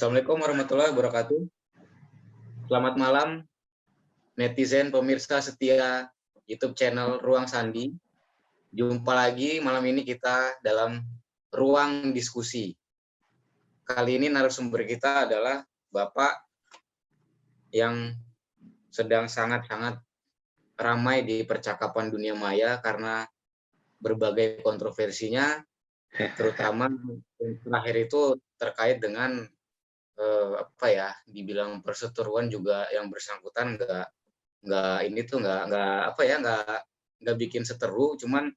Assalamualaikum warahmatullahi wabarakatuh. Selamat malam, netizen pemirsa setia YouTube channel Ruang Sandi. Jumpa lagi malam ini kita dalam ruang diskusi. Kali ini narasumber kita adalah Bapak yang sedang sangat-sangat ramai di percakapan dunia maya karena berbagai kontroversinya, terutama yang terakhir itu terkait dengan dibilang perseteruan juga yang bersangkutan nggak bikin seteru, cuman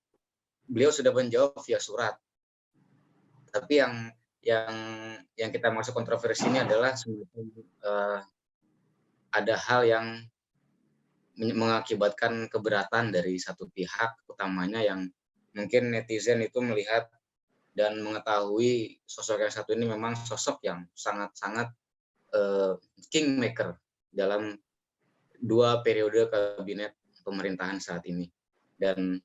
beliau sudah menjawab via surat. Tapi yang kita masuk kontroversi ini adalah ada hal yang mengakibatkan keberatan dari satu pihak, utamanya yang mungkin netizen itu melihat dan mengetahui sosok yang satu ini memang sosok yang sangat-sangat kingmaker dalam 2 periode kabinet pemerintahan saat ini. Dan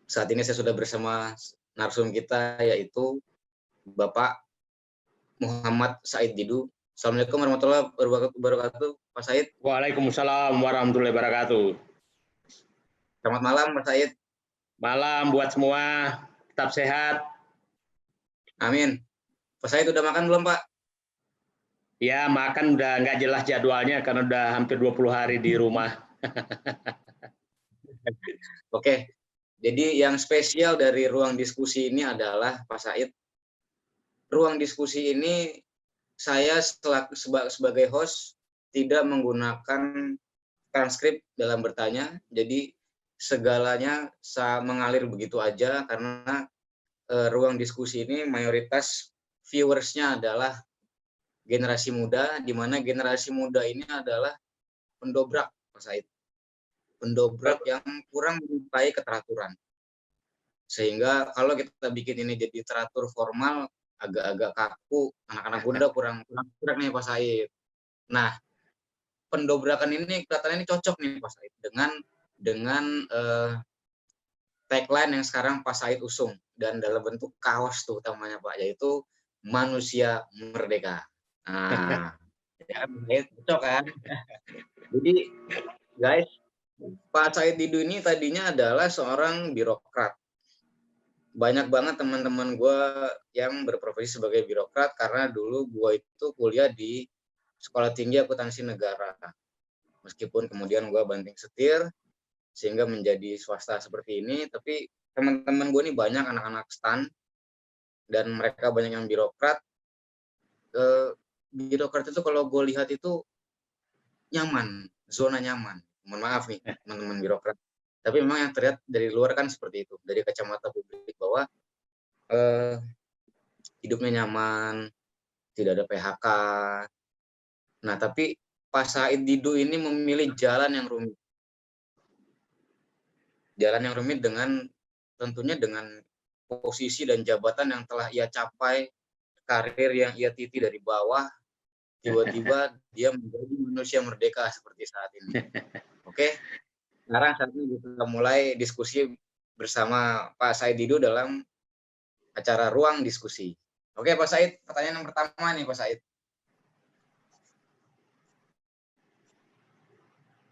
saat ini saya sudah bersama narsum kita, yaitu Bapak Muhammad Said Didu. Assalamualaikum warahmatullahi wabarakatuh, Pak Said. Waalaikumsalam warahmatullahi wabarakatuh. Selamat malam, Pak Said. Malam buat semua, tetap sehat. Amin. Pak Said udah makan belum, Pak? Ya, makan udah nggak jelas jadwalnya karena udah hampir 20 hari di rumah. Oke, jadi yang spesial dari ruang diskusi ini adalah, Pak Said, ruang diskusi ini saya sebagai host tidak menggunakan transkrip dalam bertanya, jadi segalanya mengalir begitu aja karena ruang diskusi ini mayoritas viewersnya adalah generasi muda, di mana generasi muda ini adalah pendobrak, Pak Said. Pendobrak yang kurang menyukai keteraturan. Sehingga kalau kita bikin ini jadi teratur formal, agak-agak kaku, anak-anak muda kurang nih, Pak Said. Nah, pendobrakan ini kelihatannya ini cocok nih, Pak Said, dengan tagline yang sekarang Pak Said usung, dan dalam bentuk kaos tuh utamanya, Pak, yaitu manusia merdeka. Nah, ya, cocok kan? Jadi, guys, Pak Said Didu ini tadinya adalah seorang birokrat. Banyak banget teman-teman gue yang berprofesi sebagai birokrat karena dulu gue itu kuliah di Sekolah Tinggi Akuntansi Negara. Meskipun kemudian gue banting setir sehingga menjadi swasta seperti ini, tapi teman-teman gue ini banyak anak-anak stan dan mereka banyak yang birokrat. Birokrat itu kalau gue lihat itu nyaman, zona nyaman. Mohon maaf nih teman-teman birokrat. Tapi memang yang terlihat dari luar kan seperti itu, dari kacamata publik bahwa hidupnya nyaman, tidak ada PHK. Nah, tapi Pak Said Didu ini memilih jalan yang rumit. Jalan yang rumit tentunya dengan posisi dan jabatan yang telah ia capai, karir yang ia titi dari bawah, tiba-tiba dia menjadi manusia merdeka seperti saat ini. Oke, sekarang saat ini kita mulai diskusi bersama Pak Said Didu dalam acara Ruang Diskusi. Oke, Pak Said, pertanyaan yang pertama nih, Pak Said.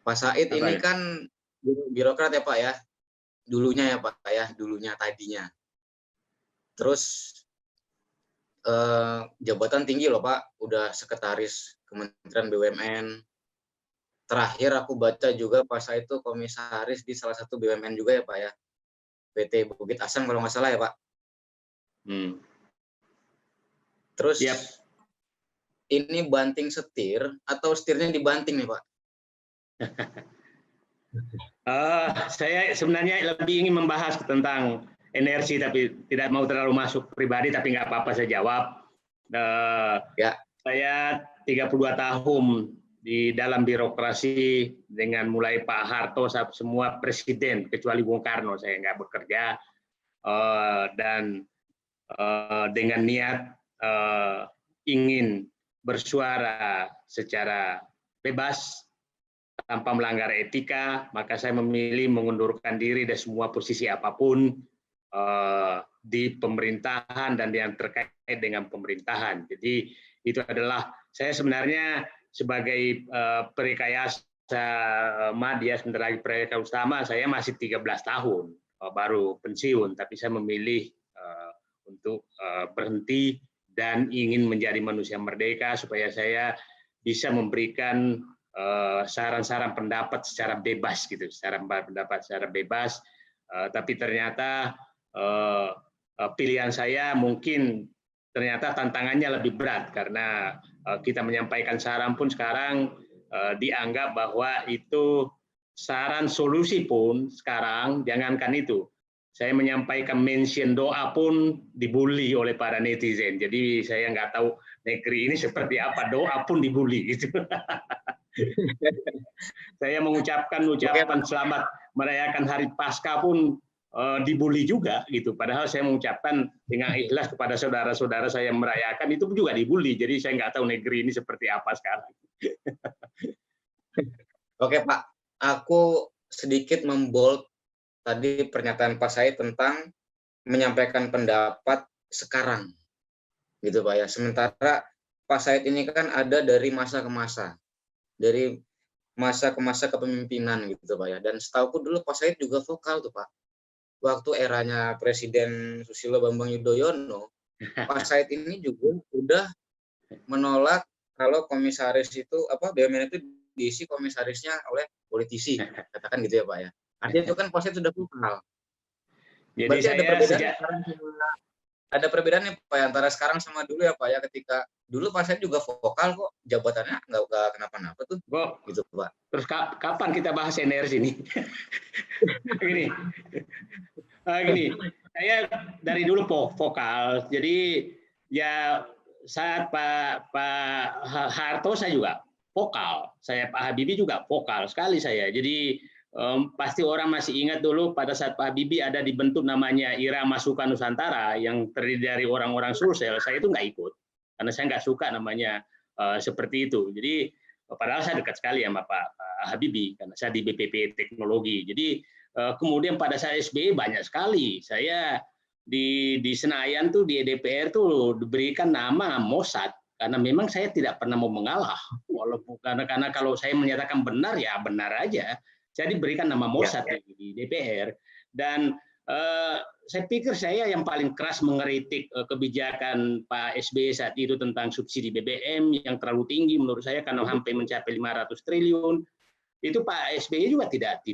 Pak Said ini kan birokrat ya, Pak ya? Dulunya ya, Pak ya? Dulunya, tadinya. Terus jabatan tinggi loh, Pak. Udah sekretaris Kementerian BUMN. Terakhir aku baca juga Pak Said itu komisaris di salah satu BUMN juga ya, Pak ya? PT Bukit Asam kalau nggak salah ya, Pak? Terus ini banting setir atau setirnya dibanting nih, Pak? Saya sebenarnya lebih ingin membahas tentang energi, tapi tidak mau terlalu masuk pribadi, tapi nggak apa-apa saya jawab. Saya 32 tahun di dalam birokrasi, dengan mulai Pak Harto semua presiden kecuali Bung Karno saya nggak bekerja, dan dengan niat ingin bersuara secara bebas tanpa melanggar etika, maka saya memilih mengundurkan diri dari semua posisi apapun di pemerintahan dan yang terkait dengan pemerintahan. Jadi itu adalah saya sebenarnya sebagai perekayasa media, sebentar lagi perekayasa utama, saya masih 13 tahun baru pensiun, tapi saya memilih untuk berhenti dan ingin menjadi manusia merdeka supaya saya bisa memberikan saran-saran pendapat secara bebas gitu, pendapat secara bebas. Tapi ternyata pilihan saya mungkin ternyata tantangannya lebih berat karena kita menyampaikan saran pun sekarang dianggap bahwa itu saran solusi pun sekarang jangankan itu. Saya menyampaikan mention doa pun dibully oleh para netizen. Jadi saya nggak tahu negeri ini seperti apa, doa pun dibully gitu. Saya mengucapkan ucapan selamat merayakan Hari Paskah pun dibully juga gitu. Padahal saya mengucapkan dengan ikhlas kepada saudara-saudara saya yang merayakan, itu juga dibully. Jadi saya nggak tahu negeri ini seperti apa sekarang. Oke Pak, aku sedikit membold tadi pernyataan Pak Said tentang menyampaikan pendapat sekarang, gitu Pak ya. Sementara Pak Said ini kan ada dari masa ke masa, dari masa ke masa kepemimpinan gitu Pak ya. Dan setauku dulu Pak Said juga vokal tuh Pak. Waktu eranya Presiden Susilo Bambang Yudhoyono, Pak Said ini juga udah menolak kalau komisaris itu BUMN itu diisi komisarisnya oleh politisi, katakan gitu ya Pak ya. Artinya itu kan Pak Said sudah vokal. Jadi berarti saya ada perbedaan nih Pak antara sekarang sama dulu ya Pak ya, ketika dulu Pak Said juga vokal kok, jabatannya nggak kenapa-napa tuh. Gitu Pak. Terus kapan kita bahas energi ini? Gini, saya dari dulu vokal. Jadi ya saat Pak Harto saya juga vokal, Pak Habibie juga vokal sekali saya. Jadi pasti orang masih ingat dulu pada saat Pak Habibie ada dibentuk namanya Irama Suka Nusantara yang terdiri dari orang-orang Sulsel, saya itu nggak ikut karena saya nggak suka namanya seperti itu. Jadi padahal saya dekat sekali sama Pak Habibie karena saya di BPP Teknologi. Jadi kemudian pada saat SBY banyak sekali saya di Senayan tuh di DPR tuh diberikan nama Mossad karena memang saya tidak pernah mau mengalah, walaupun karena kalau saya menyatakan benar ya benar aja. Saya diberikan nama Mossad di DPR dan saya pikir saya yang paling keras mengeritik kebijakan Pak SBY saat itu tentang subsidi BBM yang terlalu tinggi menurut saya karena hampir mencapai 500 triliun. Itu Pak SBY juga tidak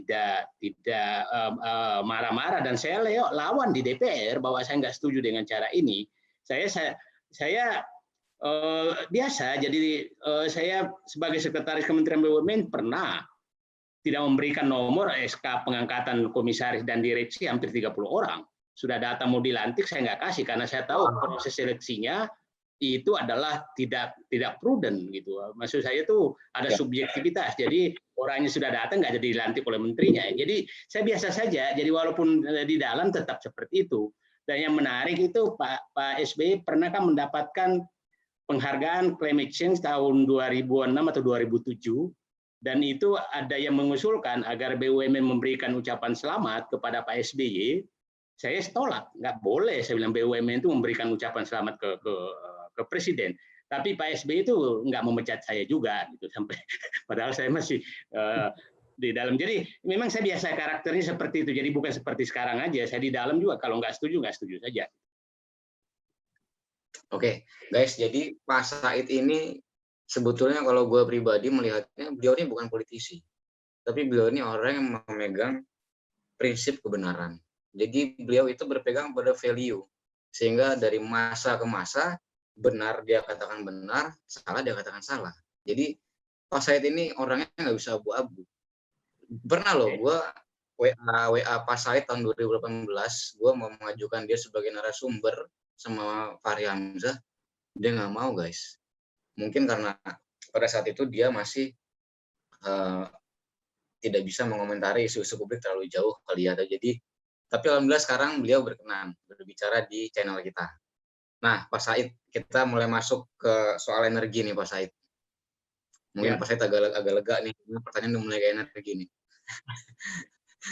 marah-marah dan saya lawan di DPR bahwa saya nggak setuju dengan cara ini. Saya biasa, jadi saya sebagai sekretaris Kementerian BUMN pernah tidak memberikan nomor SK pengangkatan komisaris dan direksi hampir 30 orang. Sudah data mau dilantik saya nggak kasih karena saya tahu proses seleksinya itu adalah tidak prudent gitu. Maksud saya itu ada subjektivitas. Jadi orangnya sudah datang nggak jadi dilantik oleh menterinya. Jadi saya biasa saja. Jadi walaupun di dalam tetap seperti itu. Dan yang menarik itu Pak SBY pernah kan mendapatkan penghargaan climate change tahun 2006 atau 2007. Dan itu ada yang mengusulkan agar BUMN memberikan ucapan selamat kepada Pak SBY. Saya tolak, nggak boleh. Saya bilang BUMN itu memberikan ucapan selamat ke Presiden. Tapi Pak SBY itu nggak memecat saya juga, gitu sampai. Padahal saya masih di dalam. Jadi memang saya biasa karakternya seperti itu. Jadi bukan seperti sekarang aja. Saya di dalam juga kalau nggak setuju saja. Oke, guys. Jadi Pak Said ini sebetulnya kalau gue pribadi melihatnya, beliau ini bukan politisi, tapi beliau ini orang yang memegang prinsip kebenaran. Jadi beliau itu berpegang pada value, sehingga dari masa ke masa benar dia katakan benar, salah dia katakan salah. Jadi Pak Said ini orangnya nggak bisa abu-abu. Pernah loh gue WA Pak Said tahun 2018, gue mau mengajukan dia sebagai narasumber sama Fahri Hamzah, dia nggak mau guys. Mungkin karena pada saat itu dia masih tidak bisa mengomentari isu-isu publik terlalu jauh kali ya. Jadi, tapi alhamdulillah sekarang beliau berkenan berbicara di channel kita. Nah, Pak Said, kita mulai masuk ke soal energi nih Pak Said. Mungkin Pak Said agak lega nih, pertanyaan udah mulai kayak energi nih.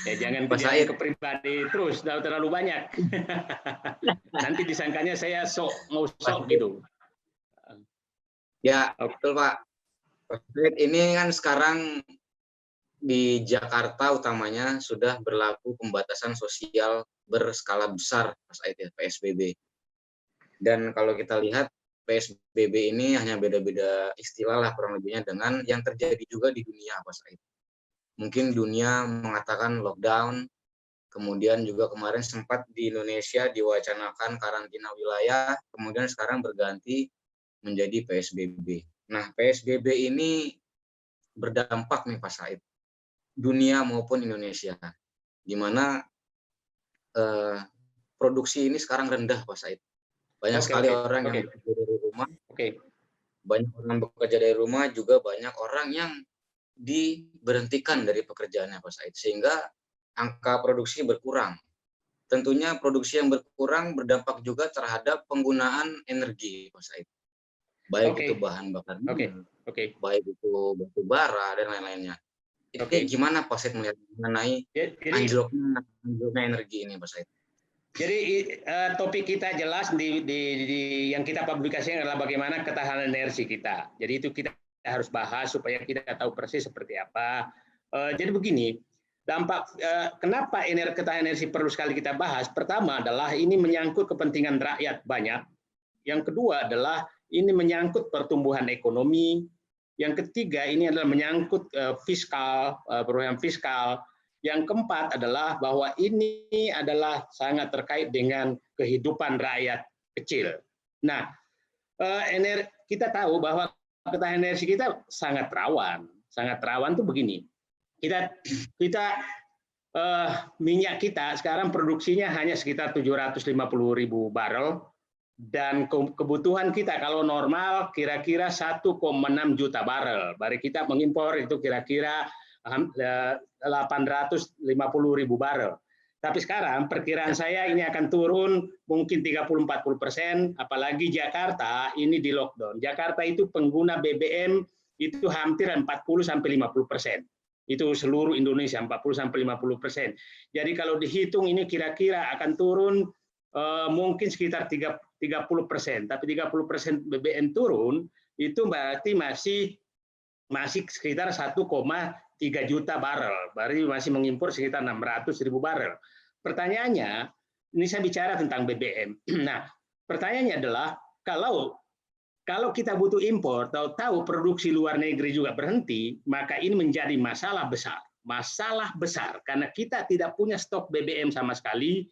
Ya jangan Pak Said ke pribadi terus, terlalu banyak. Nanti disangkanya saya mau sok gitu. Ya, Oke. betul Pak. Ini kan sekarang di Jakarta utamanya sudah berlaku pembatasan sosial berskala besar, Mas Ait, ya, PSBB. Dan kalau kita lihat PSBB ini hanya beda-beda istilah lah kurang lebihnya dengan yang terjadi juga di dunia, Mas Ait. Mungkin dunia mengatakan lockdown, kemudian juga kemarin sempat di Indonesia diwacanakan karantina wilayah, kemudian sekarang berganti menjadi PSBB. Nah, PSBB ini berdampak nih Pak Said, dunia maupun Indonesia, di mana produksi ini sekarang rendah Pak Said. Banyak sekali orang yang bekerja dari rumah, banyak orang bekerja dari rumah, juga banyak orang yang diberhentikan dari pekerjaannya Pak Said, sehingga angka produksi berkurang. Tentunya produksi yang berkurang berdampak juga terhadap penggunaan energi Pak Said. Baik itu bahan bakar minyak, baik itu batu bara dan lain-lainnya. Ini gimana Pak Said melihat mengenai anjloknya energi ini Pak Said? Jadi topik kita jelas di yang kita publikasikan adalah bagaimana ketahanan energi kita. Jadi itu kita harus bahas supaya kita tahu persis seperti apa. Jadi begini, dampak kenapa ketahanan energi perlu sekali kita bahas. Pertama adalah ini menyangkut kepentingan rakyat banyak. Yang kedua adalah ini menyangkut pertumbuhan ekonomi. Yang ketiga ini adalah menyangkut program fiskal. Yang keempat adalah bahwa ini adalah sangat terkait dengan kehidupan rakyat kecil. Nah, kita tahu bahwa ketahanan energi kita sangat rawan. Sangat rawan tuh begini. Minyak kita sekarang produksinya hanya sekitar 750.000 barel. Dan kebutuhan kita kalau normal kira-kira 1,6 juta barel. Baru kita mengimpor itu kira-kira 850.000 barel. Tapi sekarang perkiraan saya ini akan turun mungkin 30-40%, apalagi Jakarta ini di lockdown. Jakarta itu pengguna BBM itu hampir 40-50%. Itu seluruh Indonesia 40-50%. Jadi kalau dihitung ini kira-kira akan turun mungkin sekitar 30%. Tapi 30% BBM turun itu berarti masih sekitar 1,3 juta barel, baru masih mengimpor sekitar 600.000 barel. Pertanyaannya, ini saya bicara tentang BBM. Nah, pertanyaannya adalah kalau kita butuh impor, tahu produksi luar negeri juga berhenti, maka ini menjadi masalah besar. Masalah besar karena kita tidak punya stok BBM sama sekali,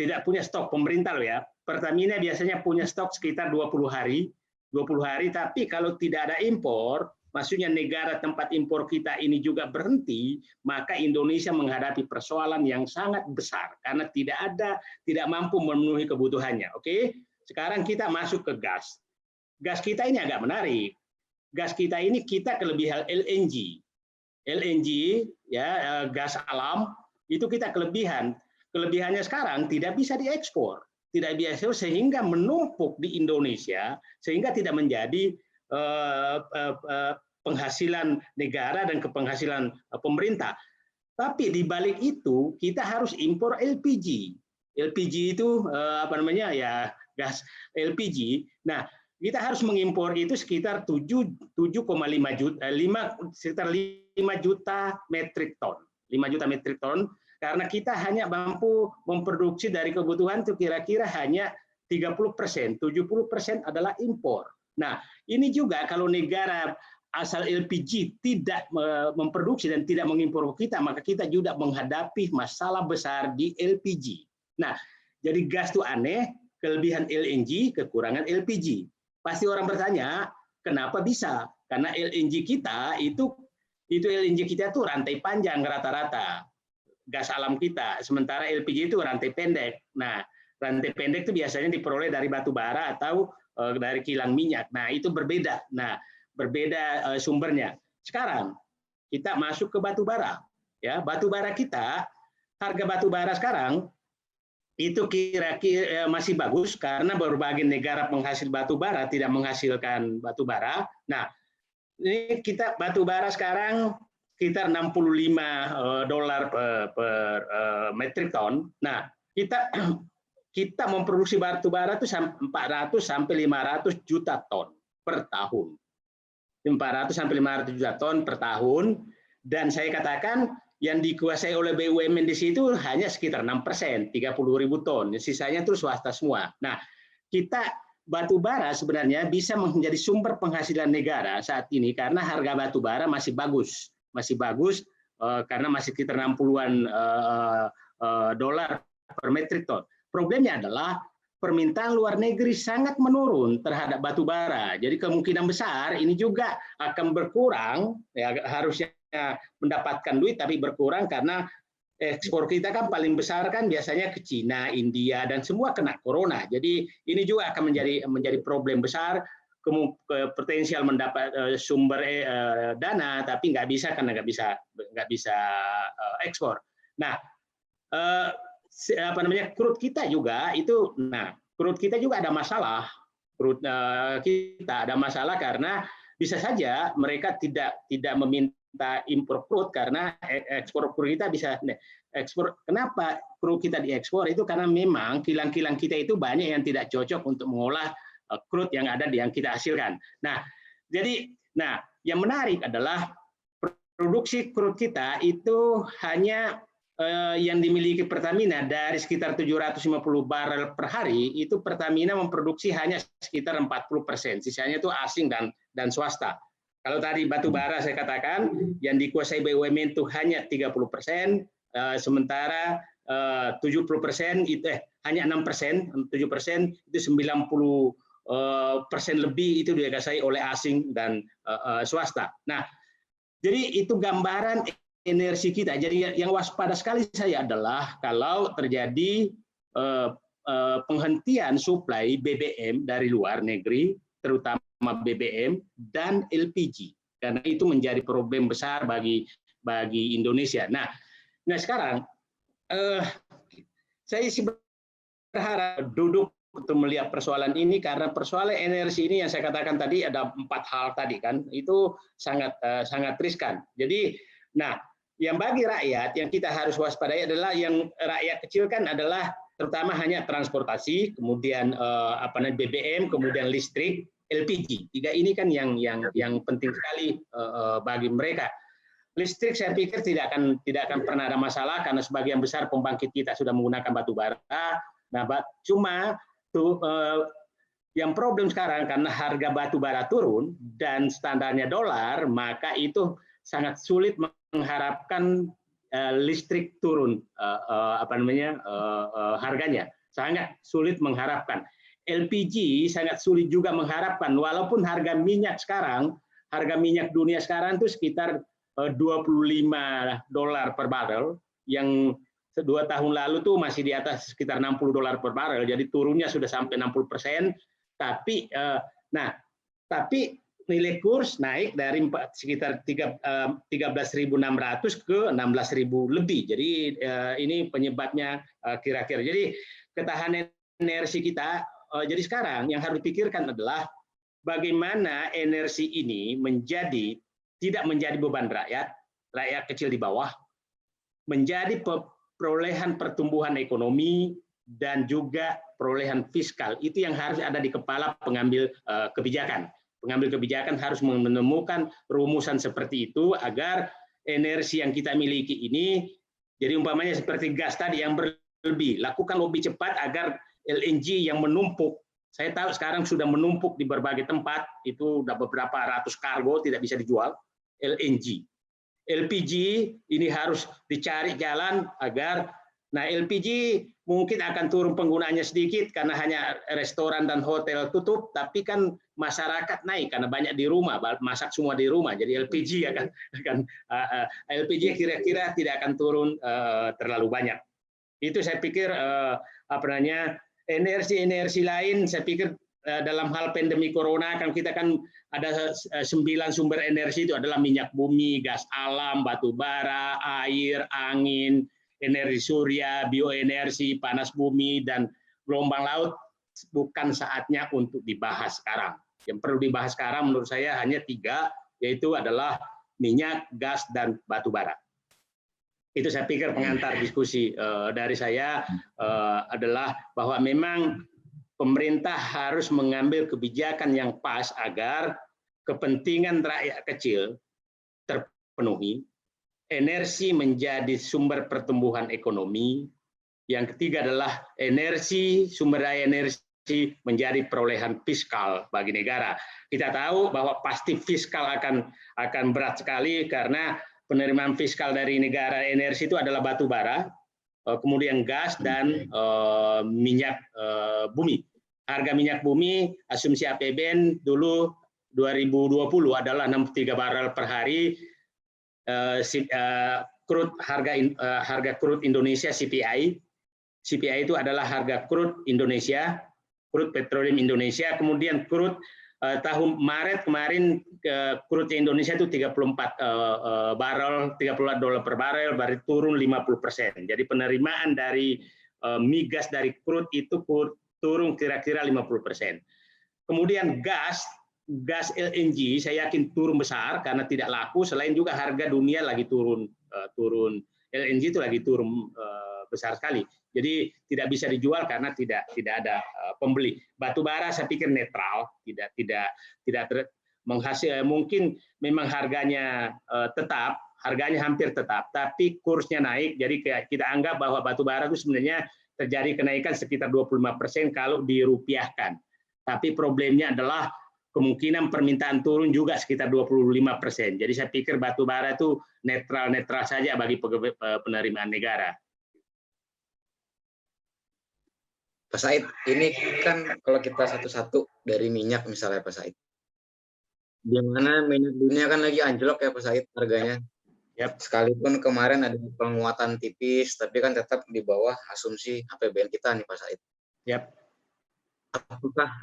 tidak punya stok pemerintah loh ya. Pertamina biasanya punya stok sekitar 20 hari, tapi kalau tidak ada impor, maksudnya negara tempat impor kita ini juga berhenti, maka Indonesia menghadapi persoalan yang sangat besar karena tidak mampu memenuhi kebutuhannya. Oke, sekarang kita masuk ke gas. Gas kita ini agak menarik. Gas kita ini kita kelebihan LNG. LNG ya, gas alam itu kita kelebihan. Kelebihannya sekarang tidak bisa diekspor, tidak biasa sehingga menumpuk di Indonesia sehingga tidak menjadi penghasilan negara dan penghasilan pemerintah. Tapi di balik itu kita harus impor LPG. LPG itu ya gas LPG. Nah, kita harus mengimpor itu sekitar 7,5 juta, sekitar 5 juta metrik ton. 5 juta metrik ton karena kita hanya mampu memproduksi dari kebutuhan itu kira-kira hanya 30%, 70% adalah impor. Nah, ini juga kalau negara asal LPG tidak memproduksi dan tidak mengimpor kita, maka kita juga menghadapi masalah besar di LPG. Nah, jadi gas itu aneh, kelebihan LNG, kekurangan LPG. Pasti orang bertanya, kenapa bisa? Karena LNG kita itu LNG kita tuh rantai panjang rata-rata. Gas alam kita, sementara LPG itu rantai pendek. Nah, rantai pendek itu biasanya diperoleh dari batu bara atau dari kilang minyak. Nah, itu berbeda. Nah, berbeda sumbernya. Sekarang kita masuk ke batu bara. Ya, batu bara kita, harga batu bara sekarang itu kira-kira masih bagus karena berbagai negara penghasil batu bara tidak menghasilkan batu bara. Nah, ini kita batu bara sekarang sekitar $65 per metrik ton. Nah, kita memproduksi batu bara itu 400 sampai 500 juta ton. per tahun. 400 sampai 500 juta ton per tahun, dan saya katakan yang dikuasai oleh BUMN di situ hanya sekitar 6%, 30.000 ton. Sisanya itu swasta semua. Nah, kita batu bara sebenarnya bisa menjadi sumber penghasilan negara saat ini karena harga batu bara masih bagus karena masih sekitar 60-an dolar per metrik ton. Problemnya adalah permintaan luar negeri sangat menurun terhadap batu bara. Jadi kemungkinan besar ini juga akan berkurang, ya harusnya mendapatkan duit tapi berkurang karena ekspor kita kan paling besar kan biasanya ke Cina, India, dan semua kena corona. Jadi ini juga akan menjadi problem besar, potensial mendapat sumber dana tapi nggak bisa karena nggak bisa ekspor. Nah, crude kita juga itu, crude kita juga ada masalah. Crude kita ada masalah karena bisa saja mereka tidak meminta impor crude karena ekspor crude kita bisa ekspor. Kenapa crude kita diekspor itu karena memang kilang-kilang kita itu banyak yang tidak cocok untuk mengolah crude yang ada yang kita hasilkan. Yang menarik adalah produksi crude kita itu hanya yang dimiliki Pertamina dari sekitar 750 barel per hari, itu Pertamina memproduksi hanya sekitar 40%, sisanya itu asing dan swasta. Kalau tadi batu bara saya katakan yang dikuasai BUMN itu hanya 30%, sementara 70% itu hanya 6%, 7% itu 90% lebih itu dikuasai oleh asing dan swasta. Nah, jadi itu gambaran energi kita. Jadi yang waspada sekali saya adalah kalau terjadi penghentian suplai BBM dari luar negeri, terutama BBM dan LPG, karena itu menjadi problem besar bagi Indonesia. Nah sekarang saya sih berharap duduk untuk melihat persoalan ini karena persoalan energi ini yang saya katakan tadi ada 4 hal tadi kan, itu sangat riskan. Jadi yang bagi rakyat yang kita harus waspadai adalah yang rakyat kecil kan adalah terutama hanya transportasi, kemudian BBM, kemudian listrik, LPG. 3 ini kan yang penting sekali bagi mereka. Listrik saya pikir tidak akan pernah ada masalah karena sebagian besar pembangkit kita sudah menggunakan batu bara. Cuma yang problem sekarang karena harga batu bara turun dan standarnya dolar, maka itu sangat sulit mengharapkan listrik turun harganya, sangat sulit mengharapkan. LPG sangat sulit juga mengharapkan, walaupun harga minyak dunia sekarang itu sekitar 25 dolar per barrel, yang 2 tahun lalu tuh masih di atas sekitar 60 dolar per barrel, jadi turunnya sudah sampai 60%. Tapi nilai kurs naik dari sekitar 13.600 ke 16.000 lebih. Jadi ini penyebabnya kira-kira. Jadi ketahanan energi kita. Jadi sekarang yang harus dipikirkan adalah bagaimana energi ini tidak menjadi beban rakyat kecil di bawah, menjadi perolehan pertumbuhan ekonomi dan juga perolehan fiskal. Itu yang harus ada di kepala pengambil kebijakan. Pengambil kebijakan harus menemukan rumusan seperti itu agar energi yang kita miliki ini, jadi umpamanya seperti gas tadi yang berlebih, lakukan lebih cepat agar LNG yang menumpuk. Saya tahu sekarang sudah menumpuk di berbagai tempat, itu sudah beberapa ratus kargo tidak bisa dijual LNG. LPG ini harus dicari jalan agar LPG mungkin akan turun penggunaannya sedikit karena hanya restoran dan hotel tutup, tapi kan masyarakat naik karena banyak di rumah, masak semua di rumah. Jadi LPG LPG kira-kira tidak akan turun terlalu banyak. Itu saya pikir energi lain saya pikir dalam hal pandemi corona kan kita kan ada 9 sumber energi, itu adalah minyak bumi, gas alam, batu bara, air, angin, energi surya, bioenergi, panas bumi, dan gelombang laut. Bukan saatnya untuk dibahas sekarang. Yang perlu dibahas sekarang menurut saya hanya 3, yaitu adalah minyak, gas, dan batu bara. Itu saya pikir pengantar diskusi dari saya adalah bahwa memang pemerintah harus mengambil kebijakan yang pas agar kepentingan rakyat kecil terpenuhi, energi menjadi sumber pertumbuhan ekonomi. Yang ketiga adalah sumber daya energi menjadi perolehan fiskal bagi negara. Kita tahu bahwa pasti fiskal akan berat sekali karena penerimaan fiskal dari negara energi itu adalah batu bara, kemudian gas dan minyak bumi. Harga minyak bumi, asumsi APBN dulu 2020 adalah 63 barel per hari. Harga crude Indonesia CPI itu adalah harga crude Indonesia, crude petroleum Indonesia. Kemudian crude tahun Maret kemarin crude Indonesia itu 34 $34 per barel, berarti turun 50%. Jadi penerimaan dari migas dari crude itu turun kira-kira 50%. Kemudian gas LNG saya yakin turun besar karena tidak laku, selain juga harga dunia lagi turun LNG itu lagi turun besar sekali. Jadi tidak bisa dijual karena tidak ada pembeli. Batu bara saya pikir netral, tidak menghasil, mungkin memang harganya harganya hampir tetap, tapi kursnya naik. Jadi kita anggap bahwa batu bara itu sebenarnya terjadi kenaikan sekitar 25% kalau dirupiahkan. Tapi problemnya adalah kemungkinan permintaan turun juga sekitar 25%. Jadi saya pikir batu bara itu netral saja bagi penerimaan negara. Pak Said, ini kan kalau kita satu-satu dari minyak misalnya Pak Said, di mana minyak dunia kan lagi anjlok ya Pak Said harganya. Yep. Sekalipun kemarin ada penguatan tipis, tapi kan tetap di bawah asumsi APBN kita nih Pak Said. Yep.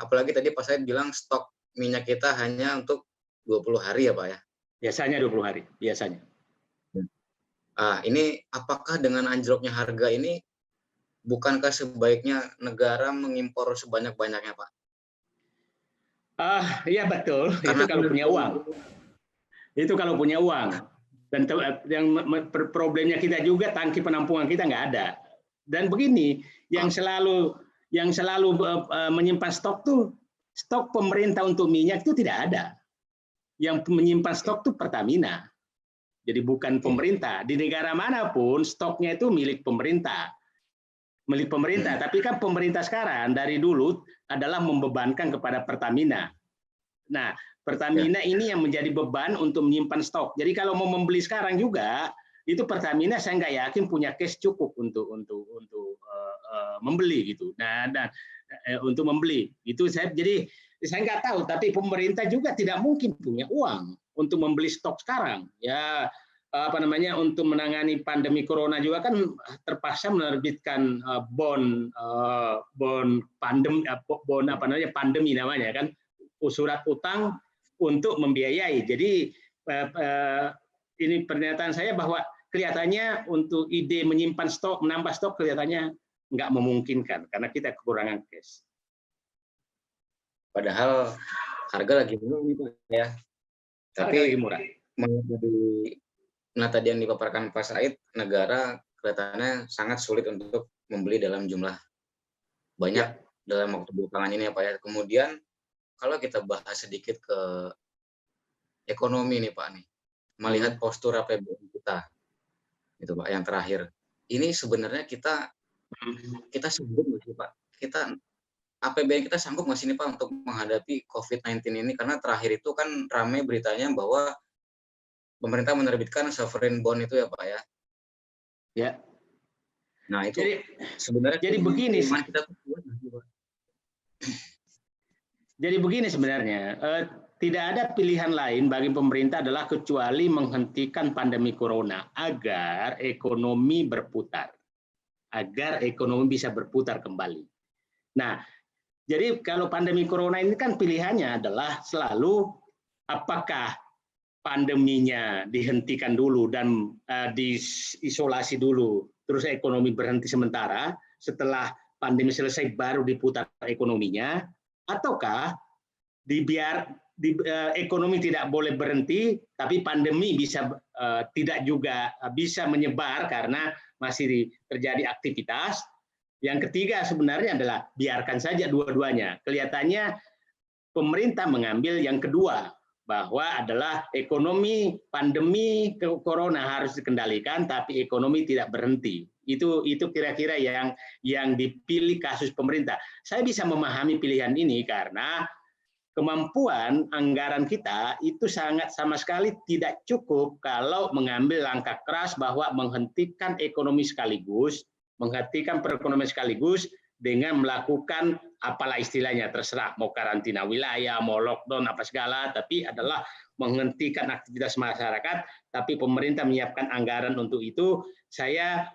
Apalagi tadi Pak Said bilang stok minyak kita hanya untuk 20 hari ya Pak ya? Biasanya 20 hari, biasanya. Ini apakah dengan anjloknya harga ini, bukankah sebaiknya negara mengimpor sebanyak-banyaknya Pak? Iya betul, Karena itu kalau punya uang. Itu kalau punya uang. Dan yang problemnya kita juga tangki penampungan kita nggak ada. Dan begini, yang selalu menyimpan stok tuh stok pemerintah untuk minyak itu tidak ada. Yang menyimpan stok tuh Pertamina. Jadi bukan pemerintah. Di negara manapun stoknya itu milik pemerintah. Milik pemerintah. Tapi kan pemerintah sekarang dari dulu adalah membebankan kepada Pertamina. Nah, Pertamina ini yang menjadi beban untuk menyimpan stok. Jadi kalau mau membeli sekarang juga, itu Pertamina saya nggak yakin punya cash cukup untuk membeli gitu. Untuk membeli itu jadi saya nggak tahu. Tapi pemerintah juga tidak mungkin punya uang untuk membeli stok sekarang. Ya untuk menangani pandemi corona juga kan terpaksa menerbitkan pandemi namanya kan, surat utang untuk membiayai. Jadi ini pernyataan saya bahwa kelihatannya untuk ide menyimpan stok, menambah stok kelihatannya nggak memungkinkan karena kita kekurangan cash. Padahal harga lagi murah nih Pak ya. Tapi lagi murah. Tadi yang dipaparkan Pak Said, negara kelihatannya sangat sulit untuk membeli dalam jumlah banyak dalam waktu belakangan ini ya Pak ya. Kemudian kalau kita bahas sedikit ke ekonomi nih Pak nih, melihat postur APBN kita, itu Pak yang terakhir. Ini sebenarnya kita sanggup nggak sih Pak? APBN kita sanggup nggak sih nih Pak untuk menghadapi COVID-19 ini? Karena terakhir itu kan ramai beritanya bahwa pemerintah menerbitkan sovereign bond itu ya Pak ya. Ya. Nah itu sebenarnya jadi begini. Kita Jadi begini sebenarnya, tidak ada pilihan lain bagi pemerintah adalah kecuali menghentikan pandemi corona agar ekonomi berputar, agar ekonomi bisa berputar kembali. Nah, jadi kalau pandemi corona ini kan pilihannya adalah selalu apakah pandeminya dihentikan dulu dan diisolasi dulu, terus ekonomi berhenti sementara, setelah pandemi selesai baru diputar ekonominya, ataukah ekonomi tidak boleh berhenti, tapi pandemi tidak juga bisa menyebar karena masih terjadi aktivitas, Yang ketiga sebenarnya adalah biarkan saja dua-duanya. Kelihatannya pemerintah mengambil yang kedua, bahwa adalah ekonomi pandemi corona harus dikendalikan, tapi ekonomi tidak berhenti. Itu kira-kira yang dipilih kasus pemerintah. Saya bisa memahami pilihan ini karena kemampuan anggaran kita itu sangat sama sekali tidak cukup kalau mengambil langkah keras bahwa menghentikan ekonomi sekaligus, menghentikan perekonomian sekaligus dengan melakukan apalah istilahnya, terserah mau karantina wilayah, mau lockdown apa segala, tapi adalah menghentikan aktivitas masyarakat, tapi pemerintah menyiapkan anggaran untuk itu. Saya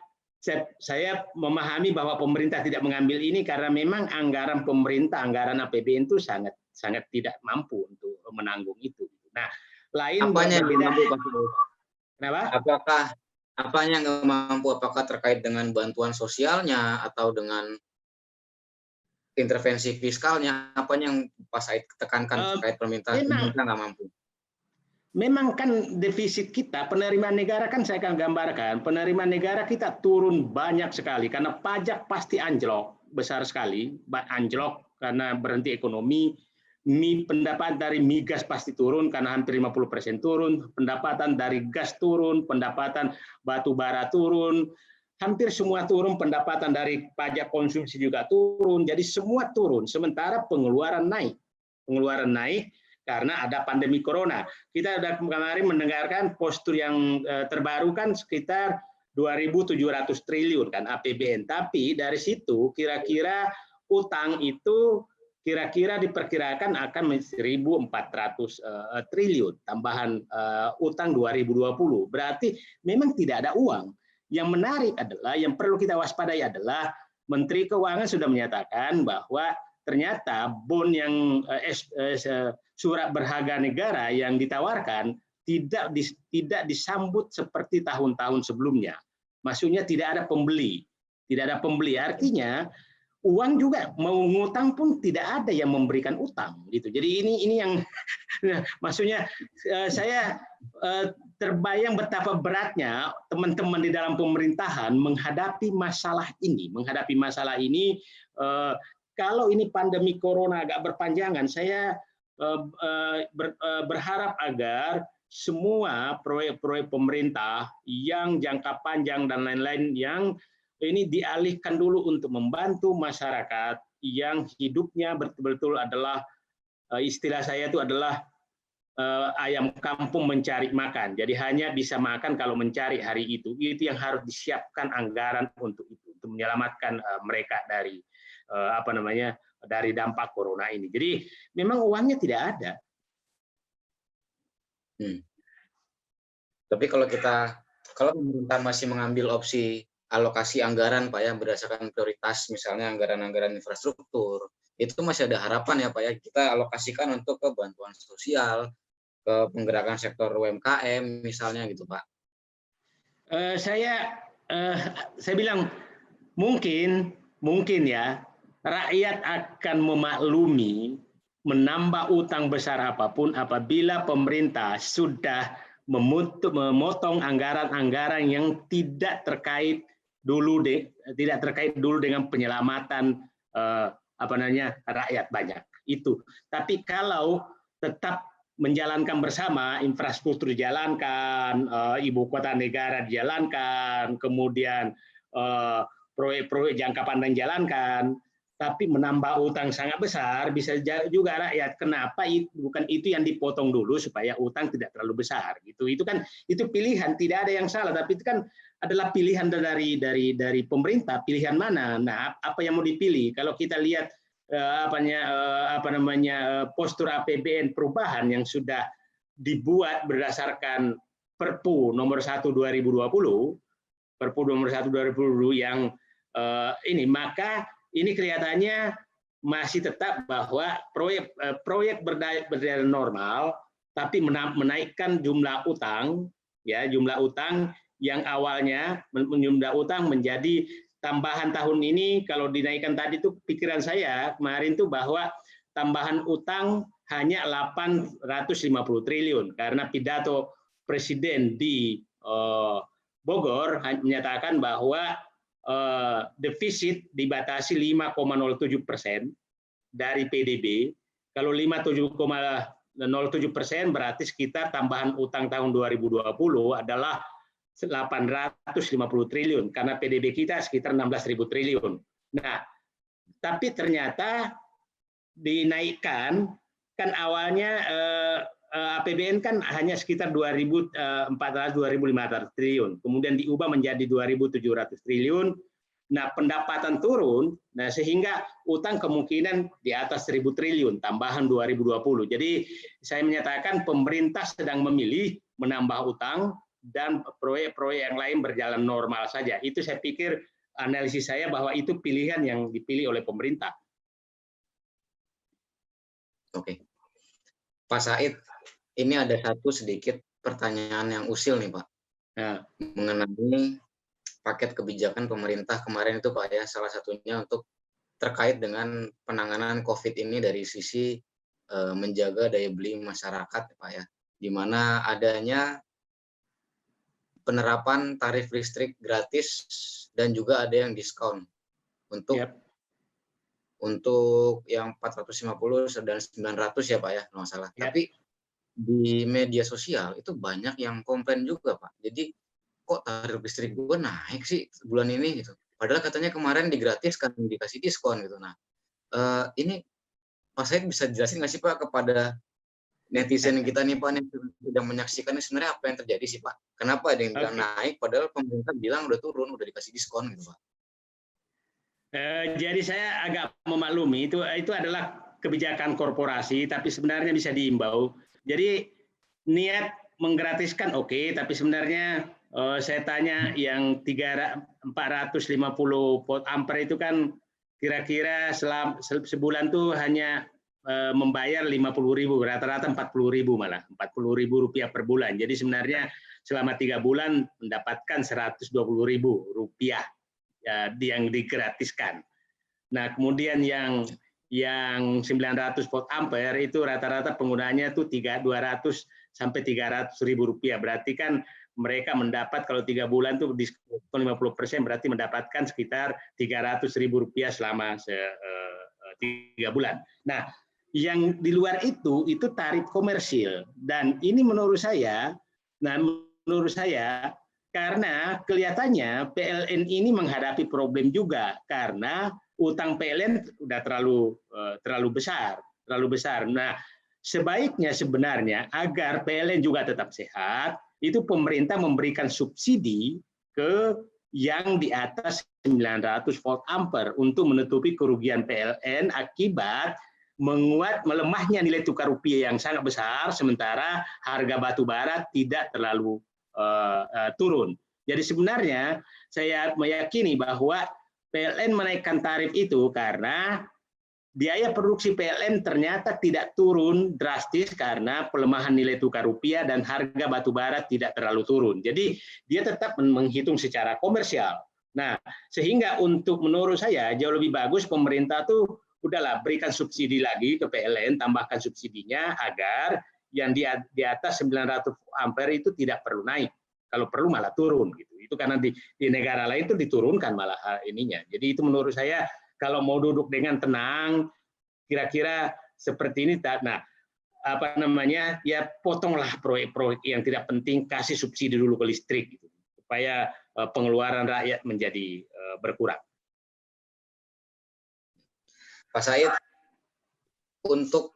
memahami bahwa pemerintah tidak mengambil ini karena memang anggaran pemerintah, anggaran APBN itu sangat tidak mampu untuk menanggung itu. Nah, lain apanya yang mampu, Pak? Kenapa? Apanya nggak mampu? Apakah terkait dengan bantuan sosialnya atau dengan intervensi fiskalnya? Apanya yang Pak Said tekankan terkait permintaan pemerintah nggak mampu? Memang kan defisit kita, penerimaan negara kan saya akan gambarkan, penerimaan negara kita turun banyak sekali karena pajak pasti anjlok, besar sekali, anjlok karena berhenti ekonomi. Pendapatan dari migas pasti turun karena hampir 50% turun, pendapatan dari gas turun, pendapatan batu bara turun, hampir semua turun, pendapatan dari pajak konsumsi juga turun, jadi semua turun, sementara pengeluaran naik. Pengeluaran naik karena ada pandemi corona. Kita sudah kemarin mendengarkan postur yang terbaru kan sekitar 2.700 triliun kan APBN. Tapi dari situ kira-kira utang itu kira-kira diperkirakan akan 1.400 triliun tambahan utang 2020. Berarti memang tidak ada uang. Yang menarik adalah, yang perlu kita waspadai adalah Menteri Keuangan sudah menyatakan bahwa ternyata bond yang surat berharga negara yang ditawarkan tidak disambut seperti tahun-tahun sebelumnya. Maksudnya tidak ada pembeli. Tidak ada pembeli, artinya uang juga mau ngutang pun tidak ada yang memberikan utang gitu. Jadi ini yang maksudnya saya terbayang betapa beratnya teman-teman di dalam pemerintahan menghadapi masalah ini. Kalau ini pandemi corona agak berpanjangan, saya berharap agar semua proyek-proyek pemerintah yang jangka panjang dan lain-lain yang ini dialihkan dulu untuk membantu masyarakat yang hidupnya betul-betul adalah, istilah saya itu adalah ayam kampung mencari makan. Jadi hanya bisa makan kalau mencari hari itu. Itu yang harus disiapkan anggaran untuk itu, untuk menyelamatkan mereka dari dari dampak corona ini. Jadi memang uangnya tidak ada. Tapi kalau pemerintah masih mengambil opsi alokasi anggaran, Pak, yang berdasarkan prioritas, misalnya anggaran-anggaran infrastruktur, itu masih ada harapan ya, Pak, ya, kita alokasikan untuk ke bantuan sosial, ke penggerakan sektor UMKM misalnya gitu, Pak. Saya bilang mungkin ya rakyat akan memaklumi menambah utang besar apapun apabila pemerintah sudah memotong anggaran-anggaran yang tidak terkait dulu dengan penyelamatan rakyat banyak itu. Tapi kalau tetap menjalankan bersama, infrastruktur dijalankan, ibu kota negara dijalankan, kemudian proyek-proyek jangka panjang dijalankan, tapi menambah utang sangat besar, bisa juga rakyat kenapa bukan itu yang dipotong dulu supaya utang tidak terlalu besar gitu. Itu pilihan, tidak ada yang salah, tapi itu kan adalah pilihan dari pemerintah, pilihan mana. Nah, apa yang mau dipilih? Kalau kita lihat postur APBN perubahan yang sudah dibuat berdasarkan Perpu nomor 1 2020, yang ini, maka ini kelihatannya masih tetap bahwa proyek berdaya normal, tapi menaikkan jumlah utang, ya, jumlah utang yang awalnya jumlah utang menjadi tambahan tahun ini. Kalau dinaikkan tadi itu pikiran saya kemarin tuh bahwa tambahan utang hanya 850 triliun karena pidato Presiden di Bogor menyatakan bahwa defisit dibatasi 5,07% dari PDB. Kalau 5,07% berarti sekitar tambahan utang tahun 2020 adalah 850 triliun karena PDB kita sekitar 16.000 triliun. Nah, tapi ternyata dinaikkan, kan awalnya APBN kan hanya sekitar 2.400-2.500 triliun, kemudian diubah menjadi 2.700 triliun. Nah, pendapatan turun, nah sehingga utang kemungkinan di atas 1.000 triliun, tambahan 2020. Jadi saya menyatakan pemerintah sedang memilih menambah utang dan proyek-proyek yang lain berjalan normal saja. Itu saya pikir analisis saya bahwa itu pilihan yang dipilih oleh pemerintah. Oke. Pak Said, ini ada satu sedikit pertanyaan yang usil nih Pak. Nah, mengenai paket kebijakan pemerintah kemarin itu Pak ya, salah satunya untuk terkait dengan penanganan COVID ini dari sisi menjaga daya beli masyarakat Pak ya, di mana adanya penerapan tarif listrik gratis dan juga ada yang diskon untuk untuk yang 450 dan 900 ya Pak ya, kalau nggak salah. Tapi di media sosial itu banyak yang komplain juga Pak. Jadi kok tarif listrik gue naik sih bulan ini gitu. Padahal katanya kemarin digratiskan, dikasih diskon gitu. Nah, ini Pak Said bisa jelasin nggak sih Pak kepada netizen kita nih Pak yang sedang menyaksikan ini sebenarnya apa yang terjadi sih Pak? Kenapa ada yang bilang naik padahal pemerintah bilang udah turun, udah dikasih diskon gitu Pak? Jadi saya agak memaklumi itu adalah kebijakan korporasi, tapi sebenarnya bisa diimbau. Jadi niat menggratiskan oke, tapi sebenarnya saya tanya yang 450 volt ampere itu kan kira-kira sebulan tuh hanya membayar 50.000, rata-rata 40.000 malah, 40.000 rupiah per bulan. Jadi sebenarnya selama 3 bulan mendapatkan 120.000 rupiah yang digratiskan. Nah, kemudian yang 900 volt ampere itu rata-rata penggunanya tuh 200 sampai 300.000 rupiah. Berarti kan mereka mendapat kalau 3 bulan tuh diskon 50% berarti mendapatkan sekitar 300.000 rupiah selama 3 bulan. Nah, yang di luar itu tarif komersil dan ini menurut saya, karena kelihatannya PLN ini menghadapi problem juga karena utang PLN sudah terlalu besar. Nah, sebaiknya sebenarnya agar PLN juga tetap sehat, itu pemerintah memberikan subsidi ke yang di atas 900 volt ampere untuk menutupi kerugian PLN akibat melemahnya nilai tukar rupiah yang sangat besar, sementara harga batu bara tidak terlalu turun. Jadi sebenarnya saya meyakini bahwa PLN menaikkan tarif itu karena biaya produksi PLN ternyata tidak turun drastis karena pelemahan nilai tukar rupiah dan harga batu bara tidak terlalu turun. Jadi dia tetap menghitung secara komersial. Nah, sehingga menurut saya jauh lebih bagus pemerintah tuh udahlah berikan subsidi lagi ke PLN, tambahkan subsidinya agar yang di atas 900 ampere itu tidak perlu naik. Kalau perlu malah turun gitu. Itu karena di negara lain itu diturunkan malah ininya. Jadi itu menurut saya kalau mau duduk dengan tenang, kira-kira seperti ini. Nah, ya potonglah proyek-proyek yang tidak penting, kasih subsidi dulu ke listrik, gitu, supaya pengeluaran rakyat menjadi berkurang. Pak Said, untuk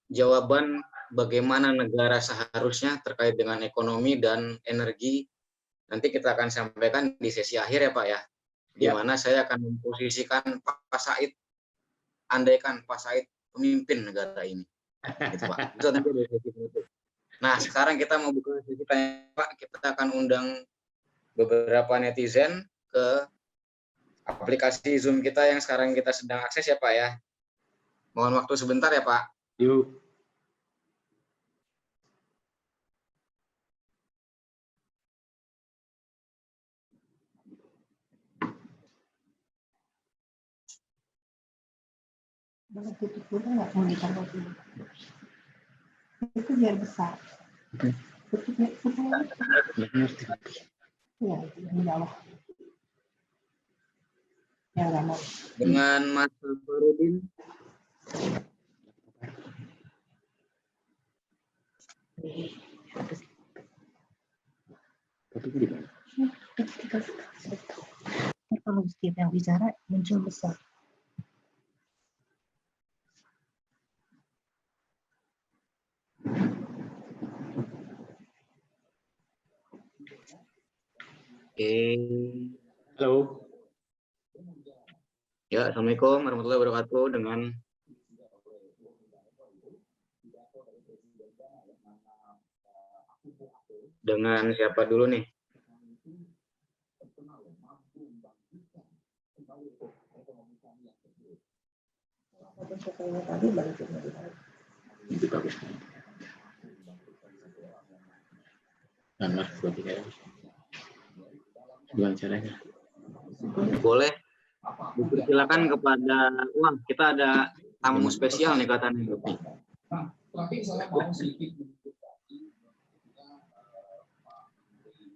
jawaban bagaimana negara seharusnya terkait dengan ekonomi dan energi, nanti kita akan sampaikan di sesi akhir ya Pak ya, di mana saya akan memposisikan Pak Said, andaikan Pak Said pemimpin negara ini, gitu Pak. Itu nanti di sesi penutup. Nah, sekarang kita mau buka sesi tanya Pak, kita akan undang beberapa netizen ke aplikasi Zoom kita yang sekarang kita sedang akses ya Pak ya. Mohon waktu sebentar ya Pak. Yuk. Kalau tutup dulu nggak mau ditaruh dulu. Itu biar besar. Tutupnya supaya ya di bawah. Ya, lama. dengan Mas Farudin. Kalau setiap yang bicara muncul besar. Oke. Halo. Ya, Assalamualaikum warahmatullahi wabarakatuh. Dengan siapa dulu nih? Boleh dipersilakan kepada, wah kita ada tamu spesial nih katanya.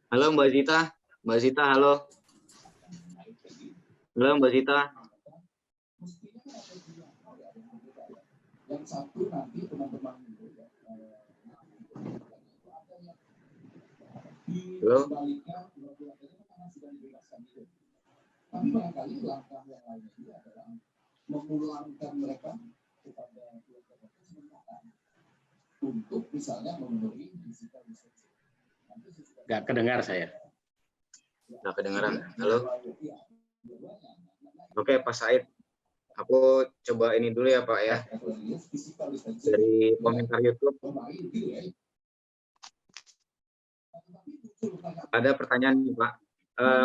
Halo Mbak Zita, halo. Halo Mbak Zita. Halo. Tapi barangkali langkah yang lain ini adalah memulangkan mereka kepada keluarga untuk misalnya memenuhi physical distancing. Nggak kedengar saya. Nggak kedengaran. Halo. Oke, Pak Said. Aku coba ini dulu ya Pak ya. Dari komentar YouTube. Ada pertanyaan nih Pak.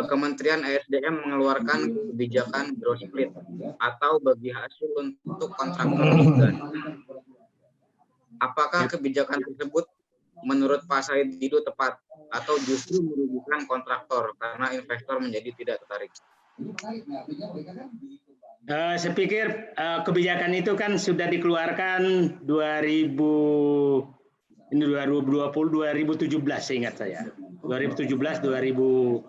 Kementerian ESDM mengeluarkan kebijakan growth split atau bagi hasil untuk kontraktor migas. Apakah kebijakan tersebut menurut Pak Said Didu tepat atau justru merugikan kontraktor karena investor menjadi tidak tertarik? Saya pikir kebijakan itu kan sudah dikeluarkan 2020, 2017 seingat saya. 2017, 2000.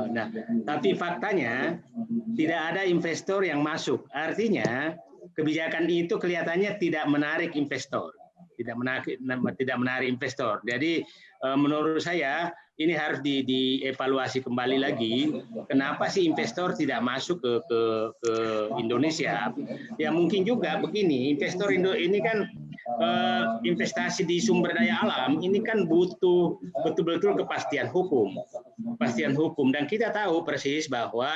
Nah, tapi faktanya tidak ada investor yang masuk. Artinya kebijakan itu kelihatannya tidak menarik investor, tidak menarik investor. Jadi menurut saya ini harus dievaluasi kembali lagi. Kenapa sih investor tidak masuk ke Indonesia? Ya mungkin juga begini, investor ini kan investasi di sumber daya alam ini kan butuh betul-betul kepastian hukum, dan kita tahu persis bahwa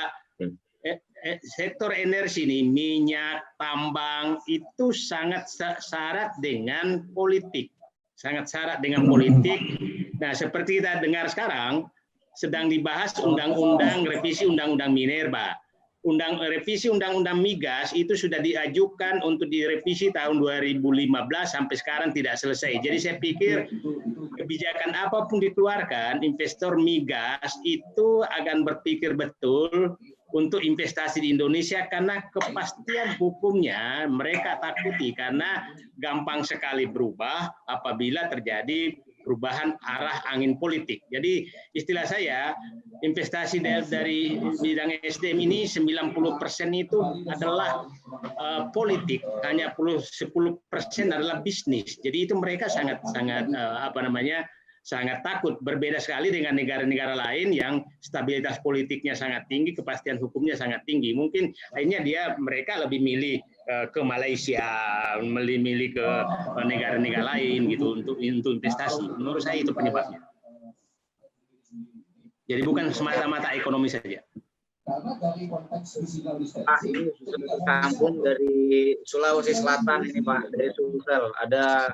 sektor energi ini, minyak, tambang itu sangat syarat dengan politik, Nah, seperti kita dengar sekarang sedang dibahas revisi undang-undang Minerba. Revisi undang-undang migas itu sudah diajukan untuk direvisi tahun 2015 sampai sekarang tidak selesai. Jadi saya pikir kebijakan apapun dikeluarkan, investor migas itu akan berpikir betul untuk investasi di Indonesia karena kepastian hukumnya mereka takuti karena gampang sekali berubah apabila terjadi perubahan arah angin politik. Jadi istilah saya, investasi dari bidang SDM ini 90% itu adalah politik, hanya 10% adalah bisnis. Jadi itu mereka sangat takut. Berbeda sekali dengan negara-negara lain yang stabilitas politiknya sangat tinggi, kepastian hukumnya sangat tinggi. Mungkin akhirnya mereka lebih milih ke Malaysia, milih ke negara-negara lain gitu untuk investasi. Menurut saya itu penyebabnya. Jadi bukan semata-mata ekonomi saja. Pak, ini sudah tersambung dari Sulawesi Selatan ini Pak, dari Sulsel. Ada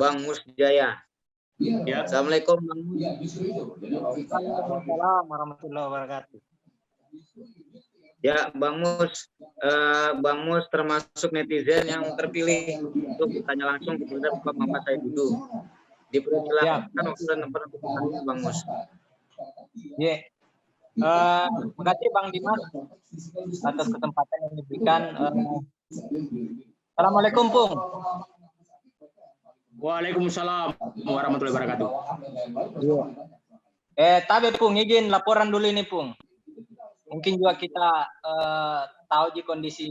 Bang Mus Jaya. Ya. Assalamualaikum Bang Mus. Waalaikumsalam warahmatullahi wabarakatuh. Ya, Bang Mus termasuk netizen yang terpilih untuk bertanya langsung kepada Pak Muhammad Said Didu. Dipersilakan waktu dan tempat untuk bertanya, Bang Mus. Ya, terima kasih Bang Dimas atas kesempatan yang diberikan. Assalamualaikum, Pung. Waalaikumsalam warahmatullahi wabarakatuh. Tapi Pung, izin laporan dulu ini, Pung. mungkin juga kita tahu di kondisi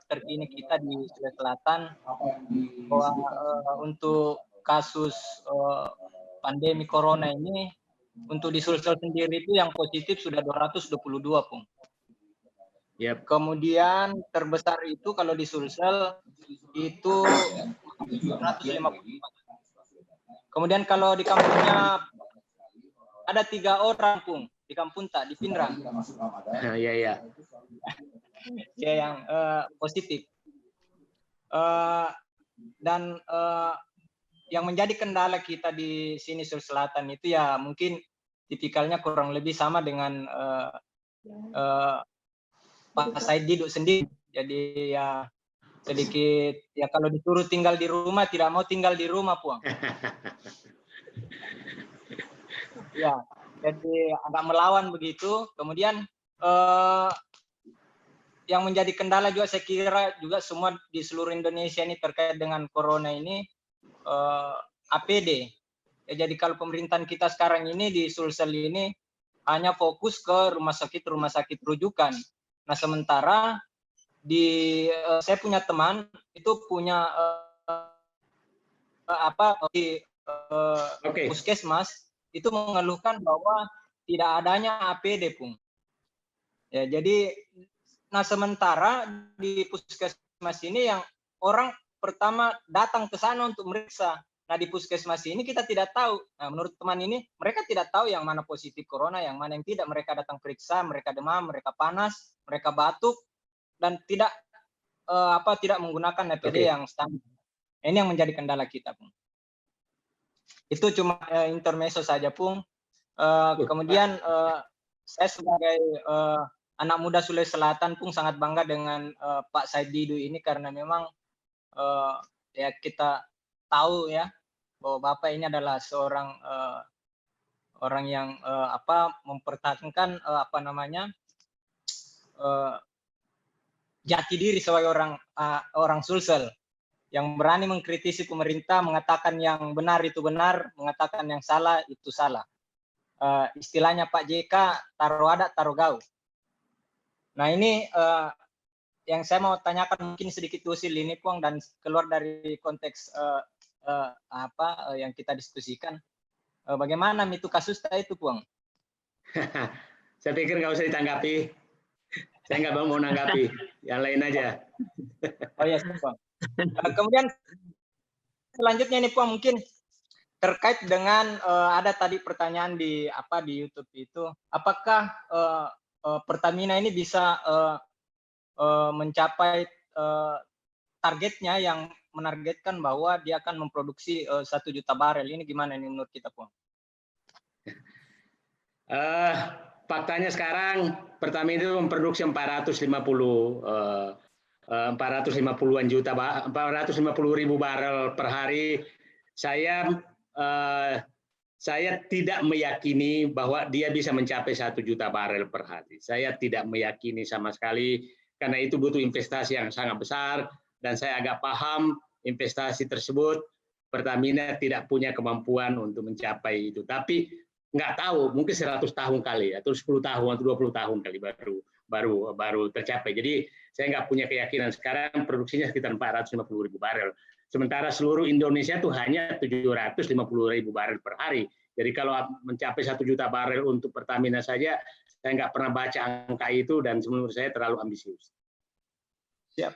terkini kita di Sulawesi Selatan bahwa untuk kasus pandemi corona ini untuk di Sulsel sendiri itu yang positif sudah 222, Pung. Yep. Kemudian terbesar itu kalau di Sulsel itu 154. Kemudian kalau di kampungnya ada 3 orang, Pung, di kampung tak di Pindrang. Iya, iya. Ya, yang positif. Dan yang menjadi kendala kita di sini Sulawesi Selatan itu ya mungkin tipikalnya kurang lebih sama dengan Pak Said Didu sendiri. Jadi ya sedikit ya kalau disuruh tinggal di rumah tidak mau tinggal di rumah, Puang. Ya, jadi agak melawan begitu. Kemudian yang menjadi kendala juga saya kira juga semua di seluruh Indonesia ini terkait dengan corona ini APD. Ya, jadi kalau pemerintahan kita sekarang ini di Sulsel ini hanya fokus ke rumah sakit rujukan. Nah, sementara saya punya teman itu punya puskesmas itu mengeluhkan bahwa tidak adanya APD, Pung. Ya, jadi nah sementara di puskesmas ini yang orang pertama datang ke sana untuk meriksa. Nah, di puskesmas ini kita tidak tahu. Nah, menurut teman ini mereka tidak tahu yang mana positif corona, yang mana yang tidak. Mereka datang periksa, mereka demam, mereka panas, mereka batuk dan tidak tidak menggunakan APD yang standar. Ini yang menjadi kendala kita, Pung. Itu cuma intermezzo saja, Pung. Kemudian saya sebagai anak muda Sulawesi Selatan, Pung, sangat bangga dengan Pak Said Didu ini karena memang ya kita tahu ya bahwa Bapak ini adalah seorang orang yang mempertahankan jati diri sebagai orang Sulsel yang berani mengkritisi pemerintah, mengatakan yang benar itu benar, mengatakan yang salah itu salah. Istilahnya Pak JK, taruh adat, taruh gaul. Nah, ini yang saya mau tanyakan mungkin sedikit usil ini, Puang, dan keluar dari konteks yang kita diskusikan. Bagaimana itu kasus itu, Puang? Saya pikir nggak usah ditanggapi. Saya nggak mau menanggapi. Yang lain aja. Oh iya, Puang. Kemudian selanjutnya nih, Puang, mungkin terkait dengan ada tadi pertanyaan di YouTube itu, apakah Pertamina ini bisa mencapai targetnya yang menargetkan bahwa dia akan memproduksi 1 juta barel. Ini gimana ini menurut kita, Puang? Faktanya sekarang Pertamina itu memproduksi 450-an ribu barel per hari. Saya tidak meyakini bahwa dia bisa mencapai 1 juta barel per hari. Saya tidak meyakini sama sekali karena itu butuh investasi yang sangat besar dan saya agak paham investasi tersebut Pertamina tidak punya kemampuan untuk mencapai itu. Tapi nggak tahu, mungkin 100 tahun kali atau 10 tahun atau 20 tahun kali baru tercapai. Jadi saya nggak punya keyakinan. Sekarang produksinya sekitar 450.000 barel. Sementara seluruh Indonesia itu hanya 750.000 barel per hari. Jadi kalau mencapai 1 juta barel untuk Pertamina saja, saya nggak pernah baca angka itu dan menurut saya terlalu ambisius. Siap.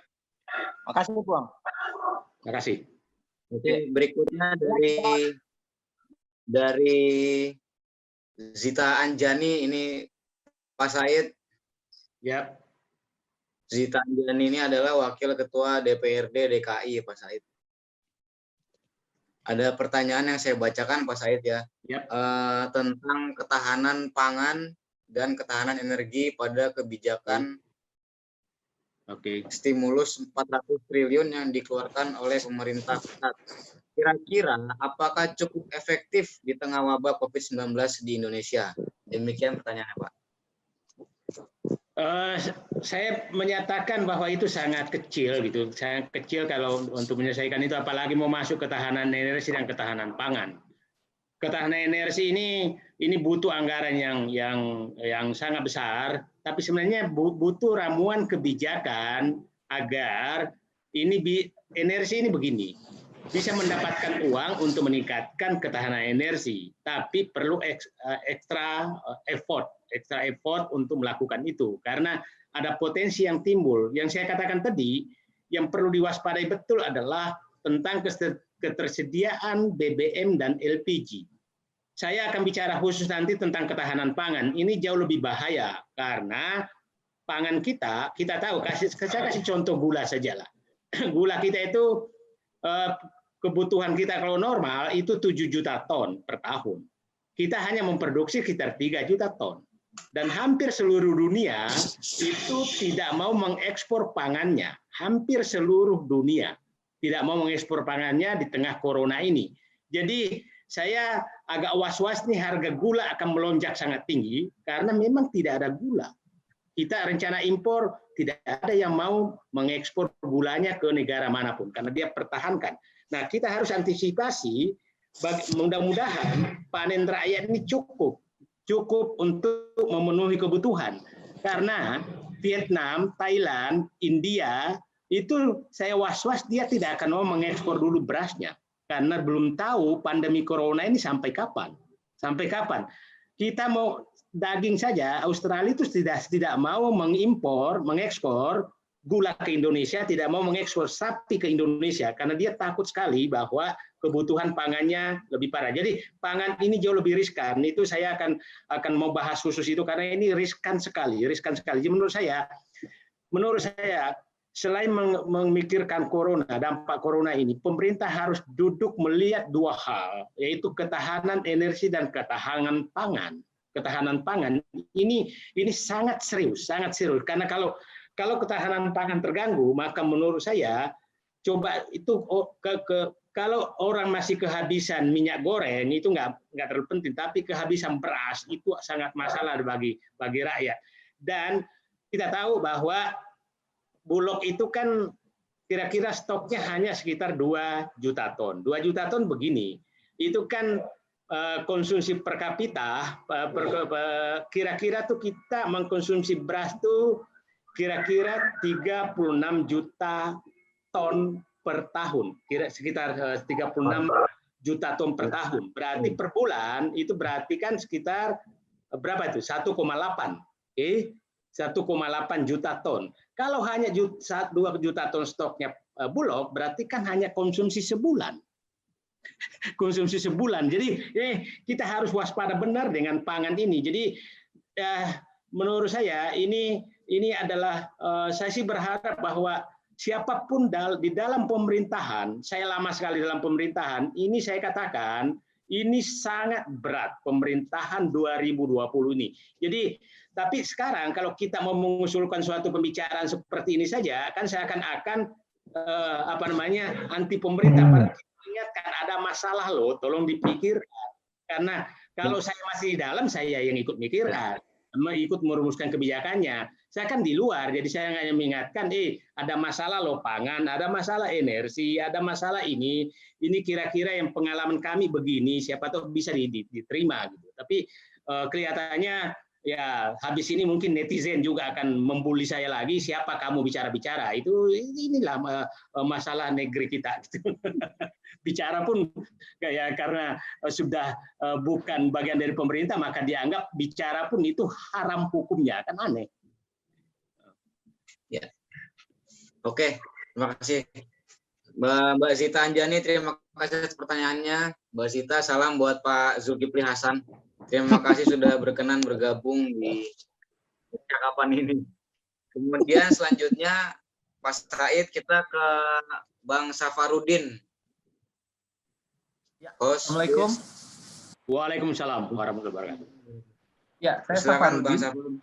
Makasih, Puang. Makasih. Oke, berikutnya dari Zita Anjani, ini Pak Said. Ya. Zita Anjani ini adalah Wakil Ketua DPRD DKI, Pak Said. Ada pertanyaan yang saya bacakan, Pak Said ya, tentang ketahanan pangan dan ketahanan energi pada kebijakan stimulus 400 triliun yang dikeluarkan oleh pemerintah pusat. Kira-kira apakah cukup efektif di tengah wabah COVID-19 di Indonesia? Demikian pertanyaannya, Pak. Saya menyatakan bahwa itu sangat kecil gitu, sangat kecil kalau untuk menyelesaikan itu, apalagi mau masuk ketahanan energi dan ketahanan pangan. Ketahanan energi ini ini butuh anggaran yang sangat besar, tapi sebenarnya butuh ramuan kebijakan agar energi ini begini, bisa mendapatkan uang untuk meningkatkan ketahanan energi, tapi perlu extra effort untuk melakukan itu, karena ada potensi yang timbul. Yang saya katakan tadi, yang perlu diwaspadai betul adalah tentang ketersediaan BBM dan LPG. Saya akan bicara khusus nanti tentang ketahanan pangan. Ini jauh lebih bahaya karena pangan kita tahu, saya kasih contoh gula saja lah. Gula kita itu kebutuhan kita kalau normal itu 7 juta ton per tahun. Kita hanya memproduksi sekitar 3 juta ton. Dan hampir seluruh dunia itu tidak mau mengekspor pangannya. Hampir seluruh dunia tidak mau mengekspor pangannya di tengah corona ini. Jadi saya agak was-was nih harga gula akan melonjak sangat tinggi karena memang tidak ada gula. Kita rencana impor, tidak ada yang mau mengekspor gulanya ke negara manapun karena dia pertahankan. Nah, kita harus antisipasi, mudah-mudahan panen rakyat ini cukup untuk memenuhi kebutuhan. Karena Vietnam, Thailand, India, itu saya was-was dia tidak akan mau mengekspor dulu berasnya. Karena belum tahu pandemi corona ini sampai kapan. Sampai kapan. Kita mau daging saja, Australia itu tidak mau mengekspor gula ke Indonesia, tidak mau mengekspor sapi ke Indonesia, karena dia takut sekali bahwa kebutuhan pangannya lebih parah. Jadi pangan ini jauh lebih riskan. Itu saya akan mau bahas khusus itu karena ini riskan sekali. Jadi menurut saya selain memikirkan dampak corona ini, pemerintah harus duduk melihat dua hal, yaitu ketahanan energi dan ketahanan pangan. Ketahanan pangan ini sangat serius karena kalau ketahanan pangan terganggu, maka menurut saya coba itu kalau orang masih kehabisan minyak goreng itu nggak terlalu penting, tapi kehabisan beras itu sangat masalah bagi rakyat. Dan kita tahu bahwa Bulog itu kan kira-kira stoknya hanya sekitar 2 juta ton. 2 juta ton begini, itu kan konsumsi per kapita, kira-kira tuh kita mengkonsumsi beras tuh kira-kira 36 juta ton per tahun, sekitar 36 juta ton per tahun. Berarti per bulan itu berarti kan sekitar berapa itu? 1,8. 1,8 juta ton. Kalau hanya 2 juta ton stoknya Bulog, berarti kan hanya konsumsi sebulan. Konsumsi sebulan. Jadi kita harus waspada benar dengan pangan ini. Jadi menurut saya ini adalah saya sih berharap bahwa siapapun di dalam pemerintahan, saya lama sekali dalam pemerintahan, ini saya katakan ini sangat berat pemerintahan 2020 ini. Jadi tapi sekarang kalau kita mau mengusulkan suatu pembicaraan seperti ini saja, kan seakan-akan anti pemerintah. Ingatkan ada masalah loh, tolong dipikirkan. Karena kalau saya masih di dalam, saya yang ikut mikirkan, ikut merumuskan kebijakannya. Saya kan di luar, jadi saya hanya mengingatkan, ada masalah loh pangan, ada masalah energi, ada masalah ini kira-kira yang pengalaman kami begini, siapa tahu bisa diterima gitu. Tapi kelihatannya ya habis ini mungkin netizen juga akan membuli saya lagi, siapa kamu bicara-bicara. Inilah masalah negeri kita gitu. Bicara pun karena sudah bukan bagian dari pemerintah, maka dianggap bicara pun itu haram hukumnya, kan aneh. Ya. Oke, terima kasih. Mbak Zita Anjani, terima kasih atas pertanyaannya. Mbak Zita, salam buat Pak Zulkifli Hasan. Terima kasih sudah berkenan bergabung di percakapan ini. Kemudian selanjutnya Pak Said, kita ke Bang Safarudin. Ya, host. Assalamualaikum. Waalaikumsalam warahmatullahi wabarakatuh. Ya, saya Silakan, Bang Safarudin.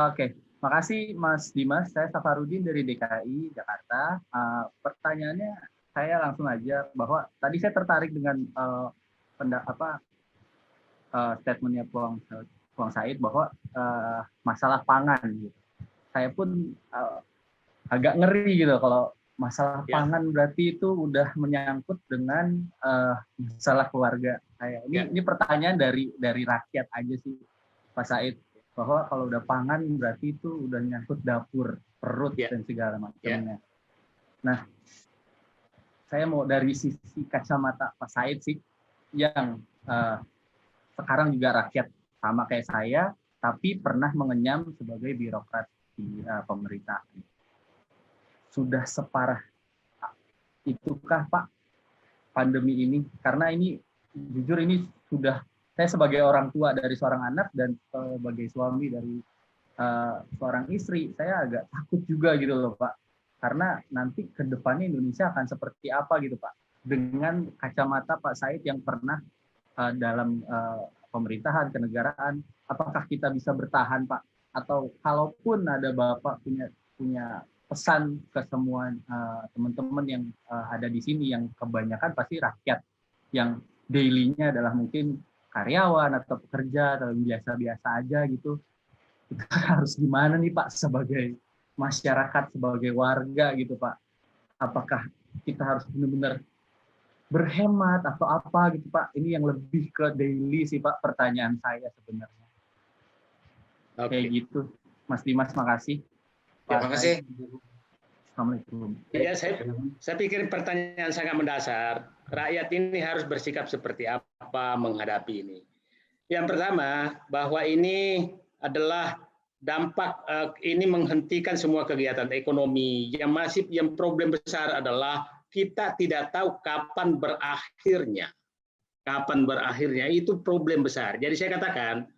Oke, makasih Mas Dimas. Saya Safarudin dari DKI Jakarta. Pertanyaannya saya langsung aja bahwa tadi saya tertarik dengan statementnya Bang Said bahwa masalah pangan gitu. Saya pun agak ngeri gitu kalau masalah pangan berarti itu udah menyangkut dengan masalah keluarga Ini pertanyaan dari rakyat aja sih, Pak Said, bahwa kalau udah pangan berarti itu udah nyangkut dapur, perut dan segala macamnya. Nah, saya mau dari sisi kacamata Pak Said sih, yang sekarang juga rakyat sama kayak saya, tapi pernah mengenyam sebagai birokrat di pemerintahan. Sudah separah itukah Pak pandemi ini? Karena ini jujur ini sudah, saya sebagai orang tua dari seorang anak dan sebagai suami dari seorang istri, saya agak takut juga gitu loh Pak. Karena nanti ke depannya Indonesia akan seperti apa gitu Pak. Dengan kacamata Pak Said yang pernah dalam pemerintahan, kenegaraan, apakah kita bisa bertahan Pak? Atau kalaupun ada Bapak punya pesan ke semua teman-teman yang ada di sini, yang kebanyakan pasti rakyat yang daily-nya adalah mungkin karyawan atau pekerja atau biasa-biasa aja gitu, kita harus gimana nih Pak sebagai masyarakat, sebagai warga gitu Pak? Apakah kita harus benar-benar berhemat atau apa gitu Pak? Ini yang lebih ke daily sih Pak, pertanyaan saya sebenarnya. Kayak gitu, Mas Dimas, makasih. Terima kasih. Assalamualaikum. Ya, saya pikir pertanyaan sangat mendasar. Rakyat ini harus bersikap seperti apa menghadapi ini. Yang pertama, bahwa ini adalah dampak ini menghentikan semua kegiatan ekonomi. Yang problem besar adalah kita tidak tahu kapan berakhirnya. Kapan berakhirnya itu problem besar. Jadi saya katakan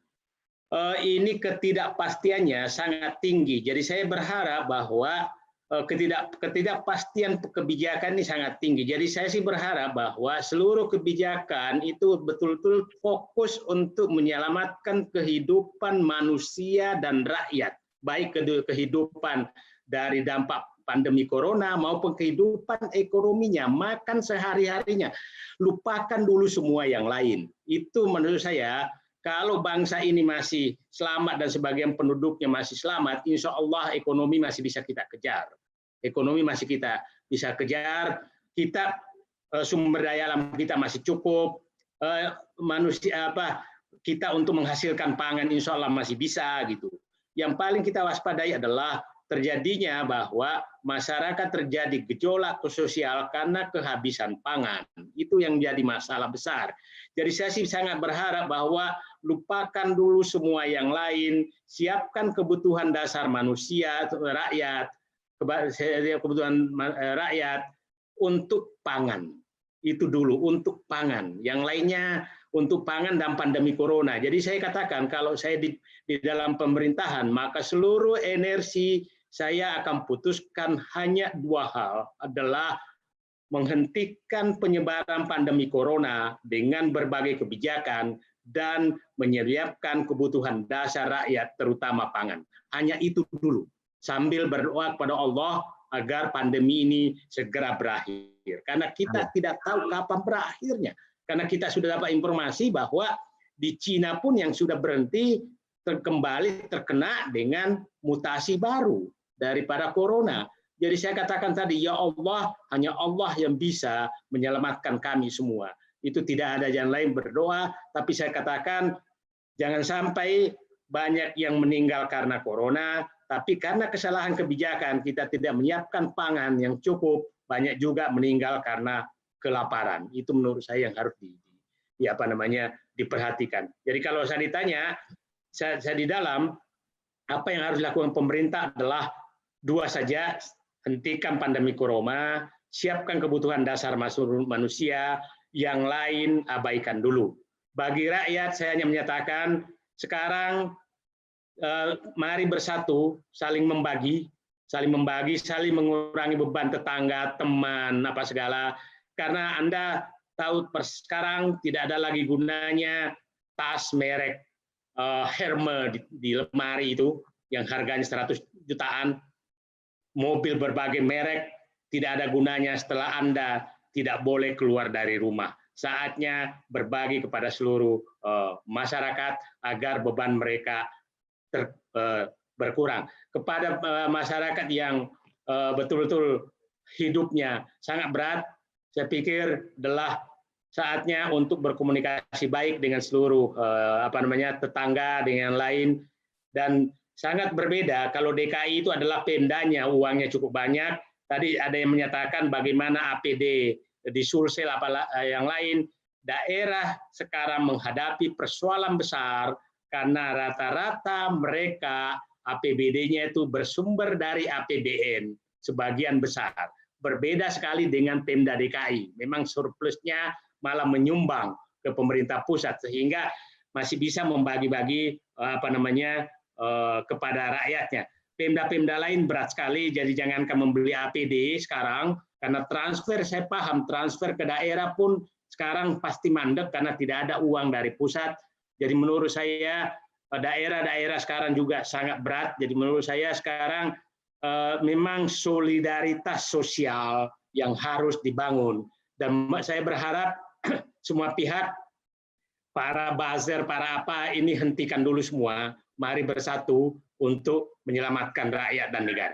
ini ketidakpastiannya sangat tinggi. Jadi saya berharap bahwa ketidakpastian kebijakan ini sangat tinggi. Jadi saya sih berharap bahwa seluruh kebijakan itu betul-betul fokus untuk menyelamatkan kehidupan manusia dan rakyat, baik kehidupan dari dampak pandemi corona maupun kehidupan ekonominya, makan sehari-harinya. Lupakan dulu semua yang lain. Itu menurut saya, kalau bangsa ini masih selamat dan sebagian penduduknya masih selamat, insya Allah ekonomi masih bisa kita kejar. Ekonomi masih kita bisa kejar. Kita sumber daya alam kita masih cukup. Kita untuk menghasilkan pangan insya Allah masih bisa gitu. Yang paling kita waspadai adalah terjadinya bahwa masyarakat terjadi gejolak sosial karena kehabisan pangan. Itu yang jadi masalah besar. Jadi saya sih sangat berharap bahwa lupakan dulu semua yang lain, siapkan kebutuhan dasar manusia, rakyat, kebutuhan rakyat untuk pangan. Itu dulu untuk pangan. Yang lainnya untuk pangan dan pandemi corona. Jadi saya katakan kalau saya di dalam pemerintahan, maka seluruh energi saya akan putuskan hanya dua hal, adalah menghentikan penyebaran pandemi corona dengan berbagai kebijakan dan menyiapkan kebutuhan dasar rakyat terutama pangan. Hanya itu dulu, sambil berdoa kepada Allah agar pandemi ini segera berakhir. Karena kita tidak tahu kapan berakhirnya. Karena kita sudah dapat informasi bahwa di Cina pun yang sudah berhenti kembali terkena dengan mutasi baru daripada corona. Jadi saya katakan tadi, ya Allah, hanya Allah yang bisa menyelamatkan kami semua. Itu tidak ada jalan lain, berdoa, tapi saya katakan jangan sampai banyak yang meninggal karena corona, tapi karena kesalahan kebijakan kita tidak menyiapkan pangan yang cukup, banyak juga meninggal karena kelaparan. Itu menurut saya yang harus diperhatikan. Jadi kalau saya ditanya, saya di dalam apa yang harus dilakukan pemerintah adalah dua saja, hentikan pandemi corona, siapkan kebutuhan dasar manusia, yang lain abaikan dulu. Bagi rakyat saya hanya menyatakan sekarang mari bersatu, saling membagi, saling mengurangi beban tetangga, teman, apa segala. Karena Anda tahu sekarang tidak ada lagi gunanya tas merek Hermes di lemari itu yang harganya 100 jutaan, mobil berbagai merek, tidak ada gunanya setelah Anda tidak boleh keluar dari rumah. Saatnya berbagi kepada seluruh masyarakat agar beban mereka berkurang. Kepada masyarakat yang betul-betul hidupnya sangat berat, saya pikir adalah saatnya untuk berkomunikasi baik dengan seluruh tetangga dengan lain, dan sangat berbeda kalau DKI itu adalah Pemdanya, uangnya cukup banyak. Tadi ada yang menyatakan bagaimana APD di Sulsel yang lain. Daerah sekarang menghadapi persoalan besar karena rata-rata mereka APBD-nya itu bersumber dari APBN sebagian besar. Berbeda sekali dengan Pemda DKI. Memang surplusnya malah menyumbang ke pemerintah pusat sehingga masih bisa membagi-bagi kepada rakyatnya. Pemda-pemda lain berat sekali, jadi jangankan membeli APD sekarang, karena transfer, saya paham, transfer ke daerah pun sekarang pasti mandek karena tidak ada uang dari pusat. Jadi menurut saya daerah-daerah sekarang juga sangat berat. Jadi menurut saya sekarang memang solidaritas sosial yang harus dibangun. Dan saya berharap semua pihak, para buzzer, para apa, ini hentikan dulu semua. Mari bersatu untuk menyelamatkan rakyat dan negara.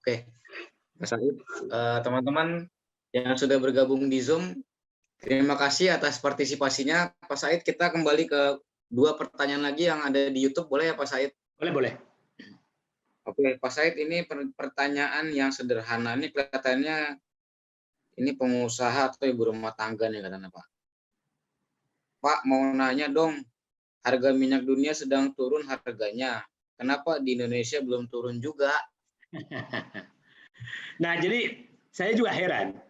Oke, Mas Said, teman-teman yang sudah bergabung di Zoom, terima kasih atas partisipasinya. Pak Said, kita kembali ke 2 pertanyaan lagi yang ada di YouTube, boleh ya Pak Said? Boleh. Oke, Pak Said, ini pertanyaan yang sederhana, ini kelihatannya ini pengusaha atau ibu rumah tangga nih katanya Pak. Pak, mau nanya dong, harga minyak dunia sedang turun harganya. Kenapa di Indonesia belum turun juga? Nah, jadi saya juga heran.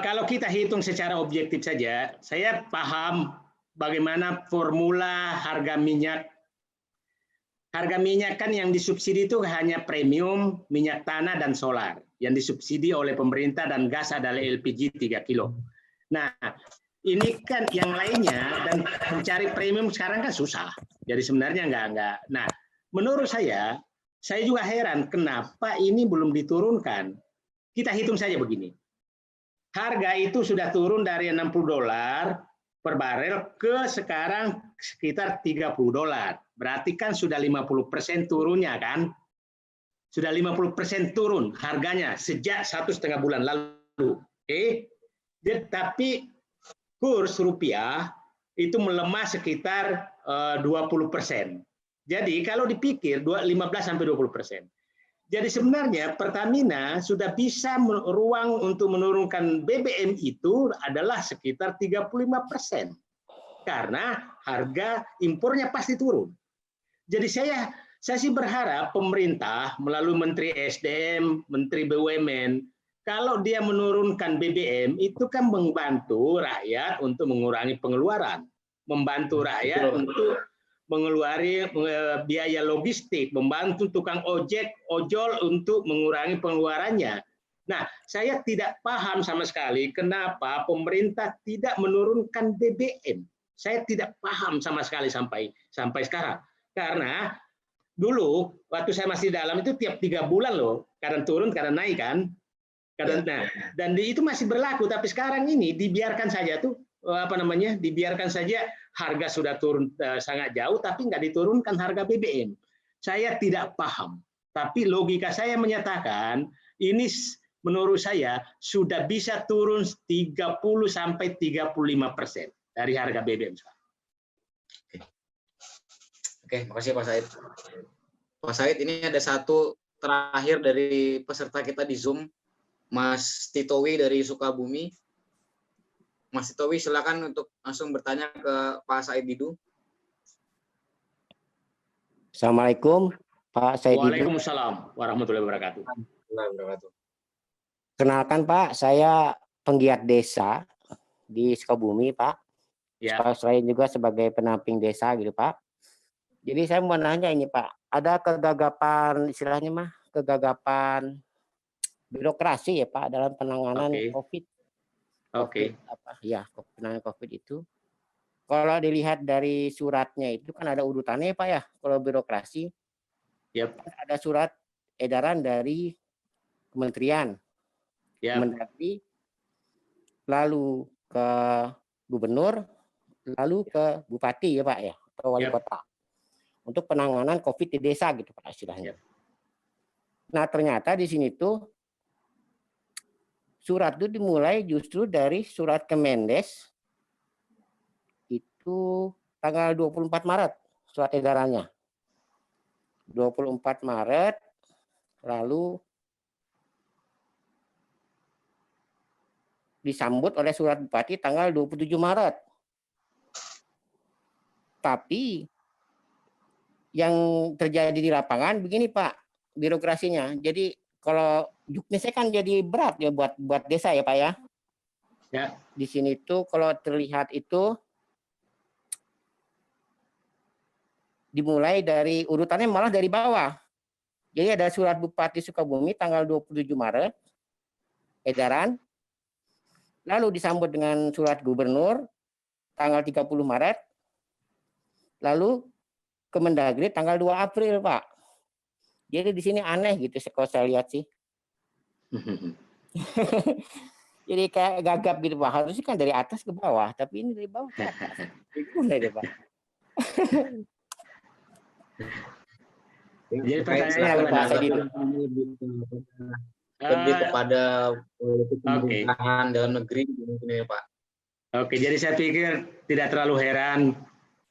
Kalau kita hitung secara objektif saja, saya paham bagaimana formula harga minyak. Harga minyak kan yang disubsidi itu hanya premium, minyak tanah, dan solar. Yang disubsidi oleh pemerintah dan gas adalah LPG 3 kilo. Nah, ini kan yang lainnya, dan mencari premium sekarang kan susah. Jadi sebenarnya enggak. Nah, menurut saya juga heran kenapa ini belum diturunkan. Kita hitung saja begini. Harga itu sudah turun dari $60 per barel ke sekarang sekitar $30. Berarti kan sudah 50% turunnya kan? Sudah 50% turun harganya sejak 1,5 bulan lalu. Oke? Tapi kurs rupiah itu melemah sekitar 20%. Jadi kalau dipikir 15-20%. Jadi sebenarnya Pertamina sudah bisa ruang untuk menurunkan BBM itu adalah sekitar 35%. Karena harga impornya pasti turun. Jadi saya sih berharap pemerintah melalui Menteri SDM, Menteri BUMN, kalau dia menurunkan BBM itu kan membantu rakyat untuk mengurangi pengeluaran, membantu rakyat untuk mengeluari biaya logistik, membantu tukang ojol untuk mengurangi pengeluarannya. Nah, saya tidak paham sama sekali kenapa pemerintah tidak menurunkan BBM. Saya tidak paham sama sekali sampai sekarang. Karena dulu waktu saya masih dalam itu tiap 3 bulan loh, kadang turun, kadang naik kan. Dan itu masih berlaku, tapi sekarang ini dibiarkan saja tuh dibiarkan saja harga sudah turun sangat jauh tapi nggak diturunkan harga BBM. Saya tidak paham, tapi logika saya menyatakan ini menurut saya sudah bisa turun 30-35% dari harga BBM sekarang. Oke, makasih Pak Said. Pak Said, ini ada satu terakhir dari peserta kita di Zoom, Mas Titowi dari Sukabumi. Mas Titowi, silakan untuk langsung bertanya ke Pak Said Didu. Assalamualaikum, Pak Said Didu. Waalaikumsalam warahmatullahi wabarakatuh. Kenalkan Pak, saya penggiat desa di Sukabumi, Pak. Ya. Selain juga sebagai penamping desa gitu, Pak. Jadi saya mau nanya ini, Pak, ada kegagapan istilahnya kegagapan birokrasi ya Pak dalam penanganan COVID. Penanganan COVID itu. Kalau dilihat dari suratnya itu kan ada urutannya Pak ya. Kalau birokrasi, ada surat edaran dari kementerian, Mendagri, lalu ke gubernur, lalu ke bupati ya Pak ya, atau wali kota. Untuk penanganan COVID di desa gitu Pak istilahnya. Nah ternyata di sini tuh surat itu dimulai justru dari surat Kemendes itu tanggal 24 Maret surat edarannya. 24 Maret lalu disambut oleh surat Bupati tanggal 27 Maret. Tapi yang terjadi di lapangan begini Pak, birokrasinya. Jadi kalau juknisnya kan jadi berat ya buat desa ya Pak ya. Ya. Di sini tuh kalau terlihat itu dimulai dari urutannya malah dari bawah. Jadi ada surat Bupati Sukabumi tanggal 27 Maret edaran. Lalu disambut dengan surat Gubernur tanggal 30 Maret. Lalu Kemendagri tanggal 2 April, Pak. Jadi di sini aneh gitu kalau saya lihat sih. Jadi kayak gagap gitu, Pak. Harusnya kan dari atas ke bawah, tapi ini dari bawah ke atas. Gimana deh, Pak? Jadi pertanyaannya lebih kepada politik pemerintahan dalam negeri mungkin ya Pak. Oke, jadi saya pikir tidak terlalu heran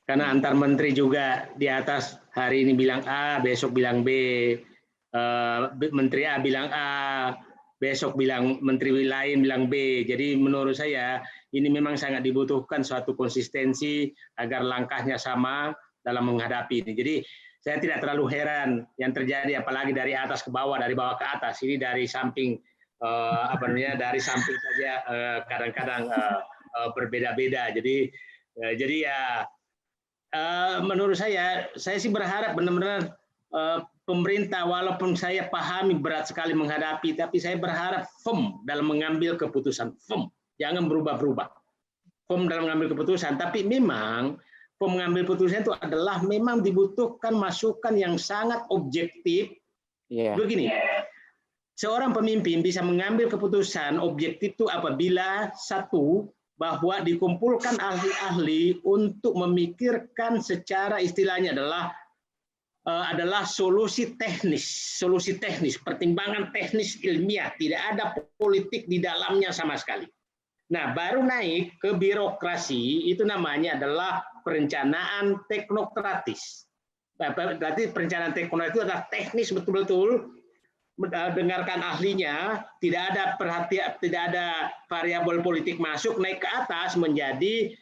karena antar menteri juga di atas hari ini bilang A, besok bilang B, menteri A bilang A, besok bilang menteri lain bilang B. Jadi menurut saya ini memang sangat dibutuhkan suatu konsistensi agar langkahnya sama dalam menghadapi ini. Jadi saya tidak terlalu heran yang terjadi apalagi dari atas ke bawah, dari bawah ke atas. Ini dari samping dari samping saja kadang-kadang berbeda-beda. Jadi ya menurut saya sih berharap benar-benar pemerintah walaupun saya pahami berat sekali menghadapi, tapi saya berharap firm dalam mengambil keputusan, firm, jangan berubah-berubah. Firm dalam mengambil keputusan, tapi memang mengambil keputusan itu adalah memang dibutuhkan masukan yang sangat objektif. Begini, seorang pemimpin bisa mengambil keputusan objektif itu apabila satu, bahwa dikumpulkan ahli-ahli untuk memikirkan secara istilahnya adalah solusi teknis, pertimbangan teknis ilmiah, tidak ada politik di dalamnya sama sekali. Nah, baru naik ke birokrasi, itu namanya adalah perencanaan teknokratis. Berarti perencanaan teknokratis itu adalah teknis betul-betul, dengarkan ahlinya, tidak ada perhatian, tidak ada variabel politik masuk, naik ke atas menjadi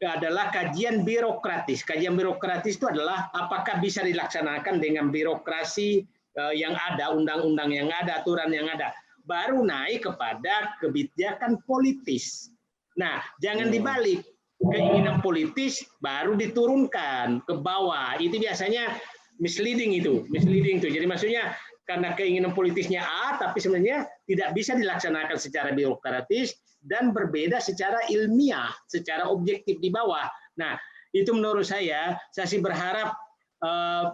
adalah kajian birokratis. Kajian birokratis itu adalah apakah bisa dilaksanakan dengan birokrasi yang ada, undang-undang yang ada, aturan yang ada. Baru naik kepada kebijakan politis. Nah, jangan dibalik. Keinginan politis baru diturunkan ke bawah. Itu biasanya misleading itu. Jadi maksudnya karena keinginan politisnya A, tapi sebenarnya tidak bisa dilaksanakan secara birokratis dan berbeda secara ilmiah, secara objektif di bawah. Nah, itu menurut saya sih berharap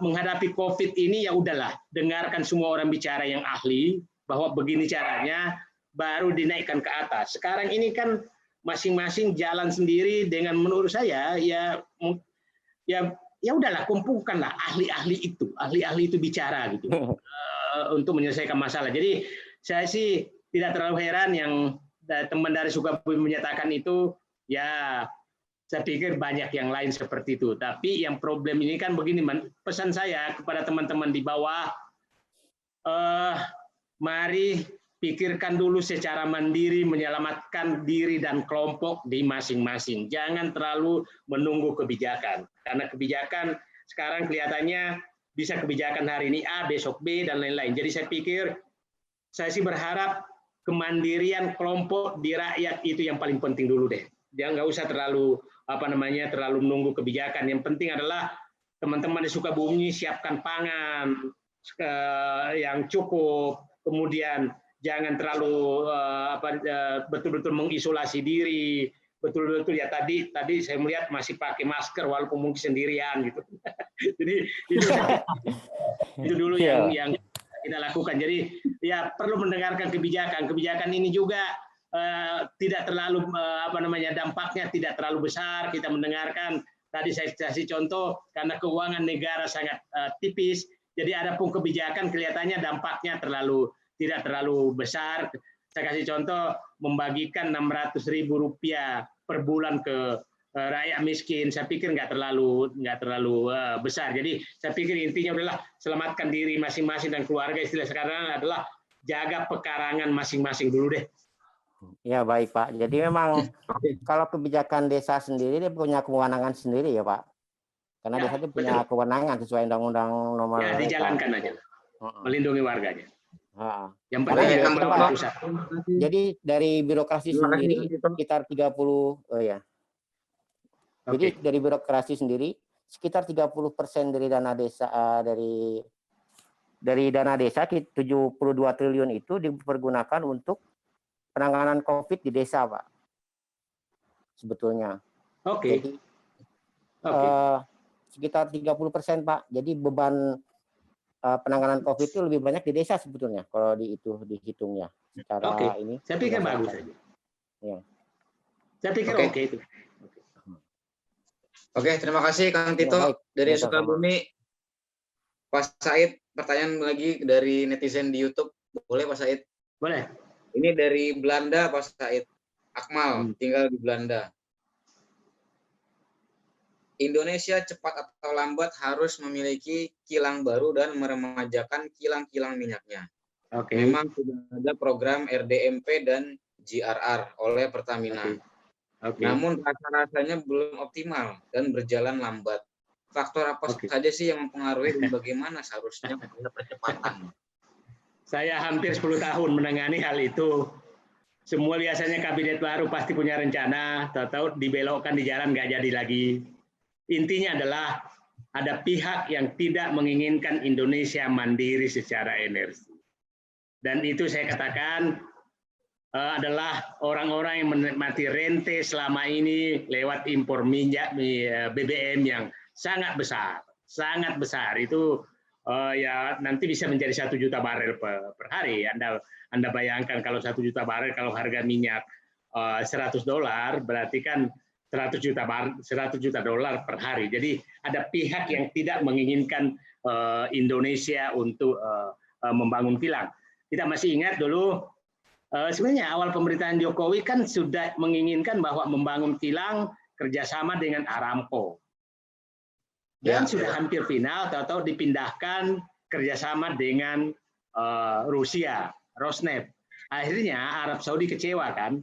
menghadapi COVID ini ya udahlah, dengarkan semua orang bicara yang ahli, bahwa begini caranya, baru dinaikkan ke atas. Sekarang ini kan masing-masing jalan sendiri dengan menurut saya ya udahlah, kumpulkanlah ahli-ahli itu bicara gitu untuk menyelesaikan masalah. Jadi saya sih tidak terlalu heran yang teman dari Sukabumi menyatakan itu, ya saya pikir banyak yang lain seperti itu. Tapi yang problem ini kan begini, pesan saya kepada teman-teman di bawah, mari pikirkan dulu secara mandiri, menyelamatkan diri dan kelompok di masing-masing. Jangan terlalu menunggu kebijakan. Karena kebijakan sekarang kelihatannya bisa kebijakan hari ini A, besok B, dan lain-lain. Jadi saya sih berharap kemandirian kelompok di rakyat itu yang paling penting dulu deh. Jangan nggak usah terlalu terlalu menunggu kebijakan. Yang penting adalah teman-teman di Sukabumi siapkan pangan yang cukup, kemudian jangan terlalu betul-betul mengisolasi diri, betul-betul ya tadi saya melihat masih pakai masker walaupun mungkin sendirian gitu. Jadi itu dulu yang kita lakukan. Jadi ya perlu mendengarkan kebijakan ini juga tidak terlalu dampaknya tidak terlalu besar. Kita mendengarkan, tadi saya kasih contoh karena keuangan negara sangat tipis, jadi ada pun kebijakan kelihatannya dampaknya tidak terlalu besar. saya kasih contoh, membagikan Rp600.000 per bulan ke rakyat miskin, saya pikir nggak terlalu besar. Jadi saya pikir intinya adalah selamatkan diri masing-masing dan keluarga. Istilah sekarang adalah jaga pekarangan masing-masing dulu deh. Ya baik Pak. Jadi memang kalau kebijakan desa sendiri dia punya kewenangan sendiri ya Pak. Karena Ya, desa itu punya kewenangan sesuai Undang-Undang Nomor. Ya dijalankan aja, melindungi warganya. Yang Karena penting ya, ya, Pak, pusat. jadi dari birokrasi sendiri sekitar 30 Jadi dari birokrasi sendiri sekitar 30% dari dana desa dari dana desa 72 triliun itu dipergunakan untuk penanganan COVID di desa, Pak. Sebetulnya. Oke. Jadi sekitar 30%, Pak. Jadi beban penanganan COVID itu lebih banyak di desa sebetulnya kalau dihitungnya secara ini. Saya pikir bagus saja. Ya. Saya pikir oke itu. Oke, terima kasih Kang Tito dari Sukabumi. Pak Said, pertanyaan lagi dari netizen di YouTube. Boleh Pak Said? Boleh. Ini dari Belanda Pak Said. Akmal, tinggal di Belanda. Indonesia cepat atau lambat harus memiliki kilang baru dan meremajakan kilang-kilang minyaknya. Memang sudah ada program RDMP dan GRR oleh Pertamina. Namun rasa-rasanya belum optimal dan berjalan lambat. Faktor apa saja sih yang mempengaruhi dan bagaimana seharusnya percepatan? Saya hampir 10 tahun menangani hal itu. Semua biasanya kabinet baru pasti punya rencana, tahu-tahu dibelokkan di jalan nggak jadi lagi. Intinya adalah ada pihak yang tidak menginginkan Indonesia mandiri secara energi. Dan itu saya katakan adalah orang-orang yang menikmati rente selama ini lewat impor minyak BBM yang sangat besar itu ya nanti bisa menjadi 1 juta barel per hari. Anda bayangkan kalau 1 juta barel, kalau harga minyak $100 berarti kan 100 juta dolar per hari. Jadi ada pihak yang tidak menginginkan Indonesia untuk membangun kilang. Kita masih ingat dulu sebenarnya awal pemerintahan Jokowi kan sudah menginginkan bahwa membangun kilang kerjasama dengan Aramco. Dan sudah hampir final, tahu-tahu dipindahkan kerjasama dengan Rusia, Rosneft. Akhirnya Arab Saudi kecewa kan?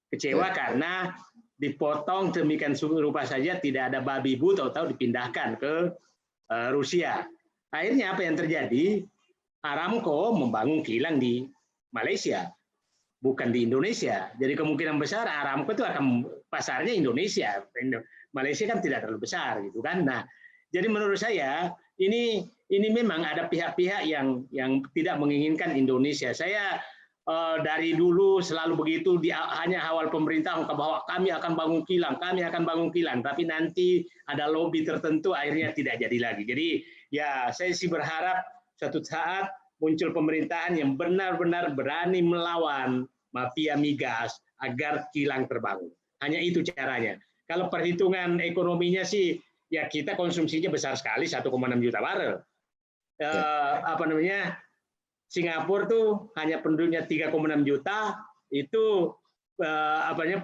Kecewa karena dipotong demikian rupa saja, tidak ada babi bu, tahu-tahu dipindahkan ke Rusia. Akhirnya apa yang terjadi? Aramco membangun kilang di Malaysia, bukan di Indonesia. Jadi kemungkinan besar Aramco itu akan pasarnya Indonesia. Malaysia kan tidak terlalu besar gitu kan. Nah, jadi menurut saya ini memang ada pihak-pihak yang tidak menginginkan Indonesia. Saya dari dulu selalu begitu, hanya awal pemerintah bahwa kami akan bangun kilang, tapi nanti ada lobby tertentu akhirnya tidak jadi lagi. Jadi ya saya sih berharap suatu saat muncul pemerintahan yang benar-benar berani melawan mafia migas agar kilang terbangun. Hanya itu caranya. Kalau perhitungan ekonominya sih ya kita konsumsinya besar sekali, 1,6 juta barel. Singapura tuh hanya penduduknya 3,6 juta, itu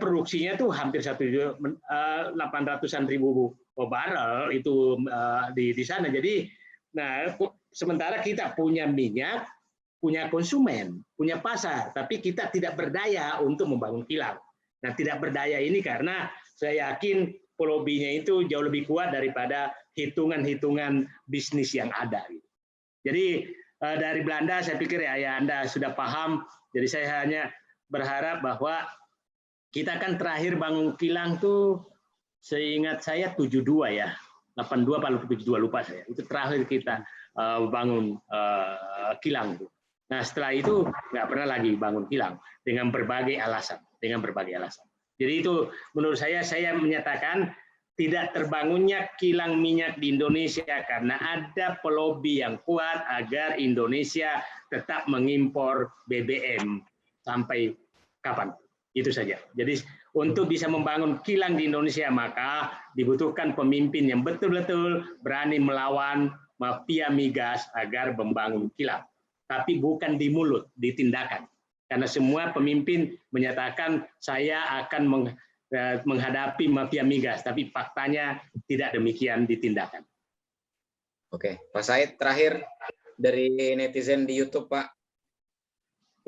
produksinya tuh hampir 800-an ribu barel itu di sana. Jadi nah sementara kita punya minyak, punya konsumen, punya pasar, tapi kita tidak berdaya untuk membangun kilang. Nah, tidak berdaya ini karena saya yakin lobby-nya itu jauh lebih kuat daripada hitungan-hitungan bisnis yang ada. Jadi dari Belanda saya pikir ya Anda sudah paham. Jadi saya hanya berharap bahwa kita kan terakhir bangun kilang tuh seingat saya 72 ya. 82 atau 72 lupa saya. Itu terakhir kita bangun kilang. Nah setelah itu nggak pernah lagi bangun kilang dengan berbagai alasan. Jadi itu menurut saya menyatakan tidak terbangunnya kilang minyak di Indonesia karena ada pelobi yang kuat agar Indonesia tetap mengimpor BBM sampai kapan. Itu saja. Jadi untuk bisa membangun kilang di Indonesia maka dibutuhkan pemimpin yang betul-betul berani melawan mafia migas agar membangun kilang. Tapi bukan di mulut, di tindakan. Karena semua pemimpin menyatakan saya akan menghadapi mafia migas, tapi faktanya tidak demikian ditindakan. Oke, Pak Said, terakhir dari netizen di YouTube, Pak.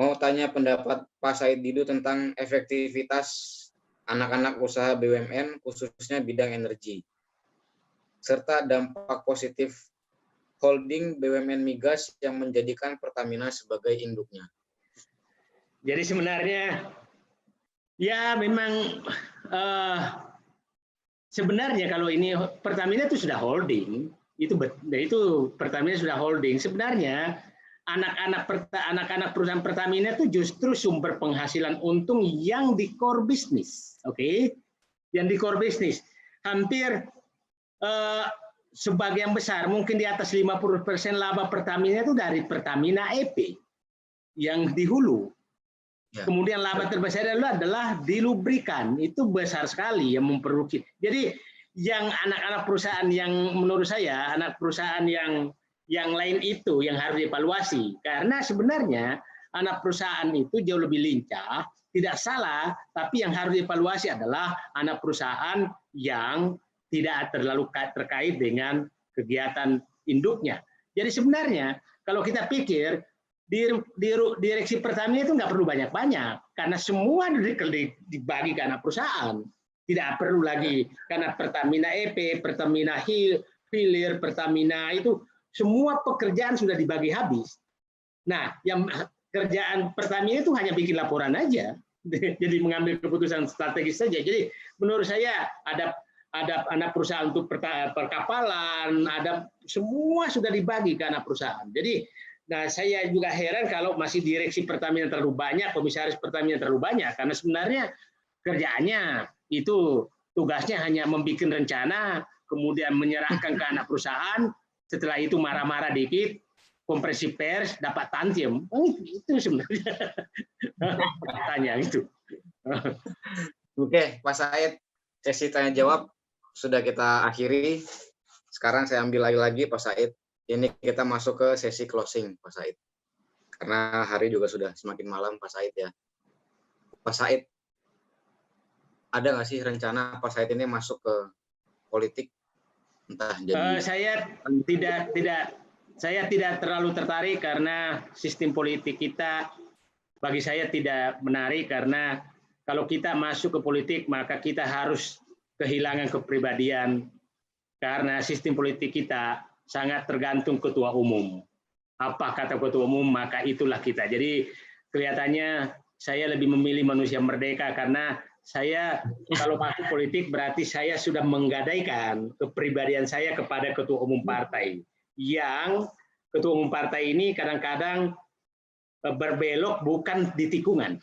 Mau tanya pendapat Pak Said Didu tentang efektivitas anak-anak usaha BUMN, khususnya bidang energi, serta dampak positif holding BUMN migas yang menjadikan Pertamina sebagai induknya. Jadi sebenarnya, ya memang sebenarnya kalau ini Pertamina itu sudah holding, itu Pertamina sudah holding. Sebenarnya anak-anak perusahaan Pertamina itu justru sumber penghasilan untung yang di core bisnis, oke? Yang di core bisnis hampir sebagian besar, mungkin di atas 50% laba Pertamina itu dari Pertamina EP yang di hulu. Ya. Kemudian laba terbesar adalah di lubrikan, itu besar sekali yang memproduksi. Jadi yang anak-anak perusahaan yang menurut saya anak perusahaan yang lain itu yang harus dievaluasi, karena sebenarnya anak perusahaan itu jauh lebih lincah, tidak salah, tapi yang harus dievaluasi adalah anak perusahaan yang tidak terlalu terkait dengan kegiatan induknya. Jadi sebenarnya kalau kita pikir di direksi Pertamina itu nggak perlu banyak-banyak, karena semua dibagi ke anak perusahaan. Tidak perlu lagi, karena Pertamina EP, Pertamina Hilir, Pertamina itu semua pekerjaan sudah dibagi habis. Nah, yang kerjaan Pertamina itu hanya bikin laporan aja, jadi mengambil keputusan strategis saja. Jadi menurut saya ada anak perusahaan untuk perkapalan, ada semua sudah dibagi ke anak perusahaan. Jadi, nah saya juga heran kalau masih direksi Pertamina terlalu banyak, komisaris Pertamina terlalu banyak, karena sebenarnya kerjaannya itu tugasnya hanya membuat rencana, kemudian menyerahkan ke anak perusahaan, setelah itu marah-marah dikit, kompresi pers, dapat tantiem. Itu sebenarnya pertanyaan itu. Oke, Pak Said, sesi tanya jawab sudah kita akhiri. Sekarang saya ambil lagi Pak Said. Ini kita masuk ke sesi closing, Pak Said. Karena hari juga sudah semakin malam, Pak Said ya. Pak Said, ada nggak sih rencana Pak Said ini masuk ke politik? Entah jadi. Saya tidak terlalu tertarik karena sistem politik kita bagi saya tidak menarik, karena kalau kita masuk ke politik maka kita harus kehilangan kepribadian, karena sistem politik kita sangat tergantung ketua umum. Apa kata ketua umum, maka itulah kita. Jadi kelihatannya saya lebih memilih manusia merdeka, karena saya kalau masuk politik berarti saya sudah menggadaikan kepribadian saya kepada ketua umum partai. Yang ketua umum partai ini kadang-kadang berbelok bukan di tikungan.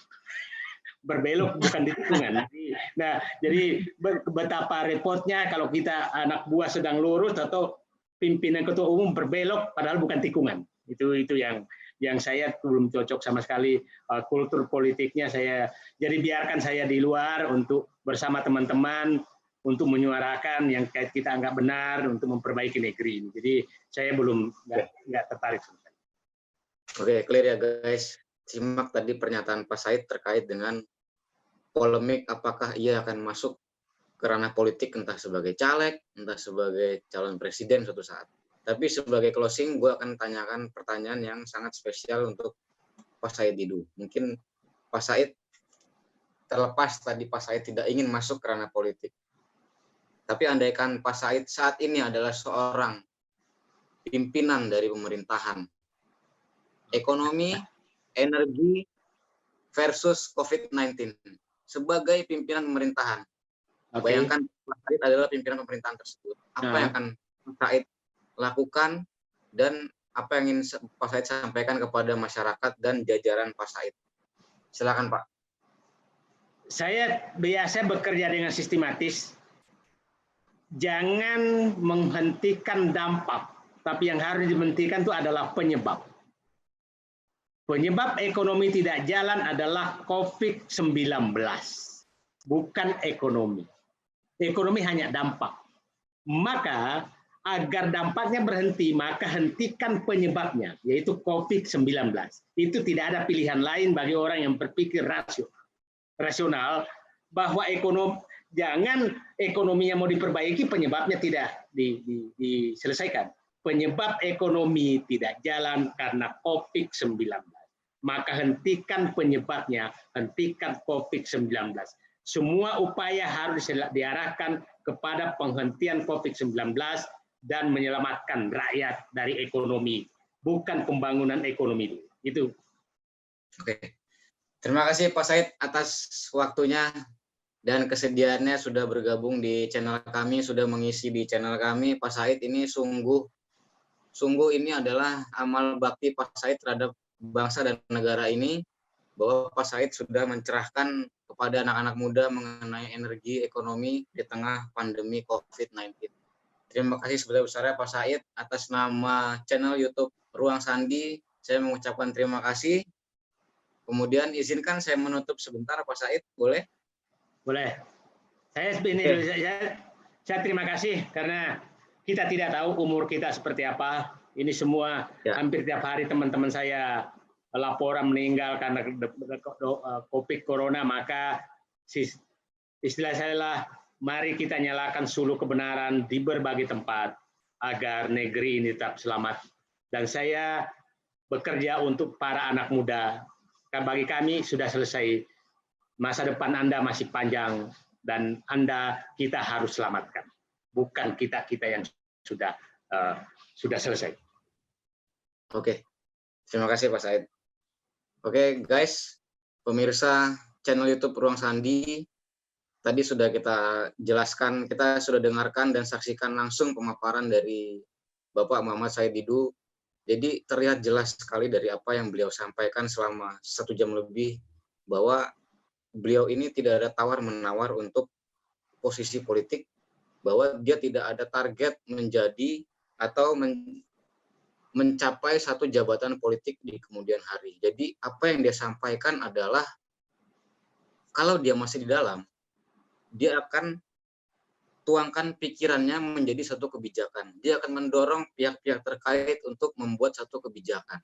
Berbelok bukan di tikungan. Nah, jadi betapa repotnya kalau kita anak buah sedang lurus atau pimpinan ketua umum berbelok padahal bukan tikungan. Itu yang saya belum cocok sama sekali, kultur politiknya saya. Jadi biarkan saya di luar untuk bersama teman-teman untuk menyuarakan yang kita anggap benar untuk memperbaiki negeri ini. Jadi saya belum nggak tertarik. Oke, clear ya guys. Simak tadi pernyataan Pak Said terkait dengan polemik apakah ia akan masuk ke ranah politik, entah sebagai caleg, entah sebagai calon presiden suatu saat. Tapi sebagai closing, gue akan tanyakan pertanyaan yang sangat spesial untuk Pak Said Didu. Mungkin Pak Said, terlepas tadi Pak Said tidak ingin masuk ke ranah politik, tapi andaikan Pak Said saat ini adalah seorang pimpinan dari pemerintahan, ekonomi, energi, versus COVID-19, sebagai pimpinan pemerintahan. Bayangkan Pak Said adalah pimpinan pemerintahan tersebut. Apa yang akan Pak Said lakukan dan apa yang ingin Pak Said sampaikan kepada masyarakat dan jajaran Pak Said? Silakan Pak. Saya biasa bekerja dengan sistematis. Jangan menghentikan dampak, tapi yang harus dihentikan itu adalah penyebab. Penyebab ekonomi tidak jalan adalah COVID-19, bukan ekonomi. Ekonomi hanya dampak. Maka agar dampaknya berhenti, maka hentikan penyebabnya, yaitu COVID-19. Itu tidak ada pilihan lain bagi orang yang berpikir rasional bahwa jangan ekonominya mau diperbaiki, penyebabnya tidak diselesaikan. Penyebab ekonomi tidak jalan karena COVID-19. Maka hentikan penyebabnya, hentikan COVID-19. Semua upaya harus diarahkan kepada penghentian COVID-19 dan menyelamatkan rakyat dari ekonomi, bukan pembangunan ekonomi. Itu. Oke. Terima kasih Pak Said atas waktunya dan kesediaannya sudah bergabung di channel kami, sudah mengisi di channel kami. Pak Said ini sungguh ini adalah amal bakti Pak Said terhadap bangsa dan negara ini, bahwa Pak Said sudah mencerahkan kepada anak-anak muda mengenai energi ekonomi di tengah pandemi COVID-19. Terima kasih sebesar-besarnya Pak Said. Atas nama channel YouTube Ruang Sandi, saya mengucapkan terima kasih. Kemudian izinkan saya menutup sebentar, Pak Said, boleh? Boleh. Saya terima kasih karena kita tidak tahu umur kita seperti apa. Ini semua hampir tiap hari teman-teman saya laporan meninggal karena COVID Corona, maka istilah saya lah, mari kita nyalakan suluh kebenaran di berbagai tempat agar negeri ini tetap selamat. Dan saya bekerja untuk para anak muda. Bagi kami sudah selesai, masa depan Anda masih panjang dan kita harus selamatkan, bukan kita yang sudah selesai. Oke, terima kasih Pak Said. Oke guys, pemirsa channel YouTube Ruang Sandi, tadi sudah kita jelaskan, kita sudah dengarkan dan saksikan langsung pemaparan dari Bapak Muhammad Said Didu. Jadi terlihat jelas sekali dari apa yang beliau sampaikan selama 1 jam lebih, bahwa beliau ini tidak ada tawar-menawar untuk posisi politik, bahwa dia tidak ada target menjadi atau mencapai satu jabatan politik di kemudian hari. Jadi apa yang dia sampaikan adalah, kalau dia masih di dalam, dia akan tuangkan pikirannya menjadi satu kebijakan. Dia akan mendorong pihak-pihak terkait untuk membuat satu kebijakan.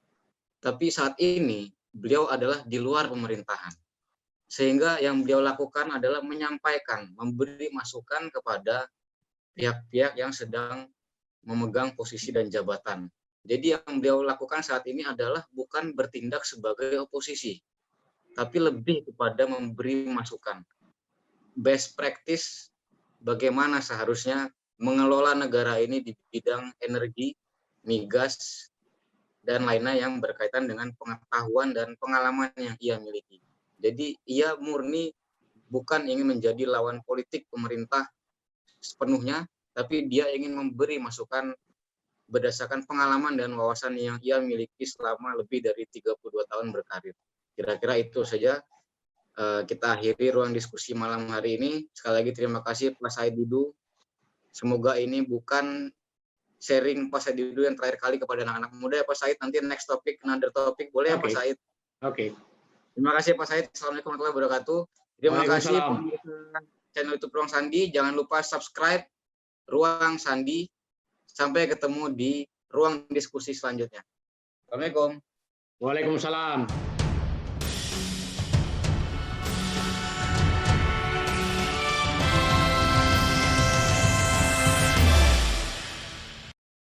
Tapi saat ini beliau adalah di luar pemerintahan. Sehingga yang beliau lakukan adalah menyampaikan, memberi masukan kepada pihak-pihak yang sedang memegang posisi dan jabatan. Jadi yang beliau lakukan saat ini adalah bukan bertindak sebagai oposisi, tapi lebih kepada memberi masukan. Best practice bagaimana seharusnya mengelola negara ini di bidang energi, migas, dan lainnya yang berkaitan dengan pengetahuan dan pengalaman yang ia miliki. Jadi ia murni bukan ingin menjadi lawan politik pemerintah sepenuhnya, tapi dia ingin memberi masukan berdasarkan pengalaman dan wawasan yang ia miliki selama lebih dari 32 tahun berkarir. Kira-kira itu saja. Kita akhiri ruang diskusi malam hari ini. Sekali lagi terima kasih Pak Said Didu. Semoga ini bukan sharing Pak Said Didu yang terakhir kali kepada anak-anak muda ya Pak Said. Nanti next topic, another topic, boleh ya Pak Said? Oke. Terima kasih Pak Said. Assalamualaikum warahmatullahi wabarakatuh. Terima kasih channel YouTube Ruang Sandi. Jangan lupa subscribe Ruang Sandi. Sampai ketemu di ruang diskusi selanjutnya. Assalamualaikum. Waalaikumsalam.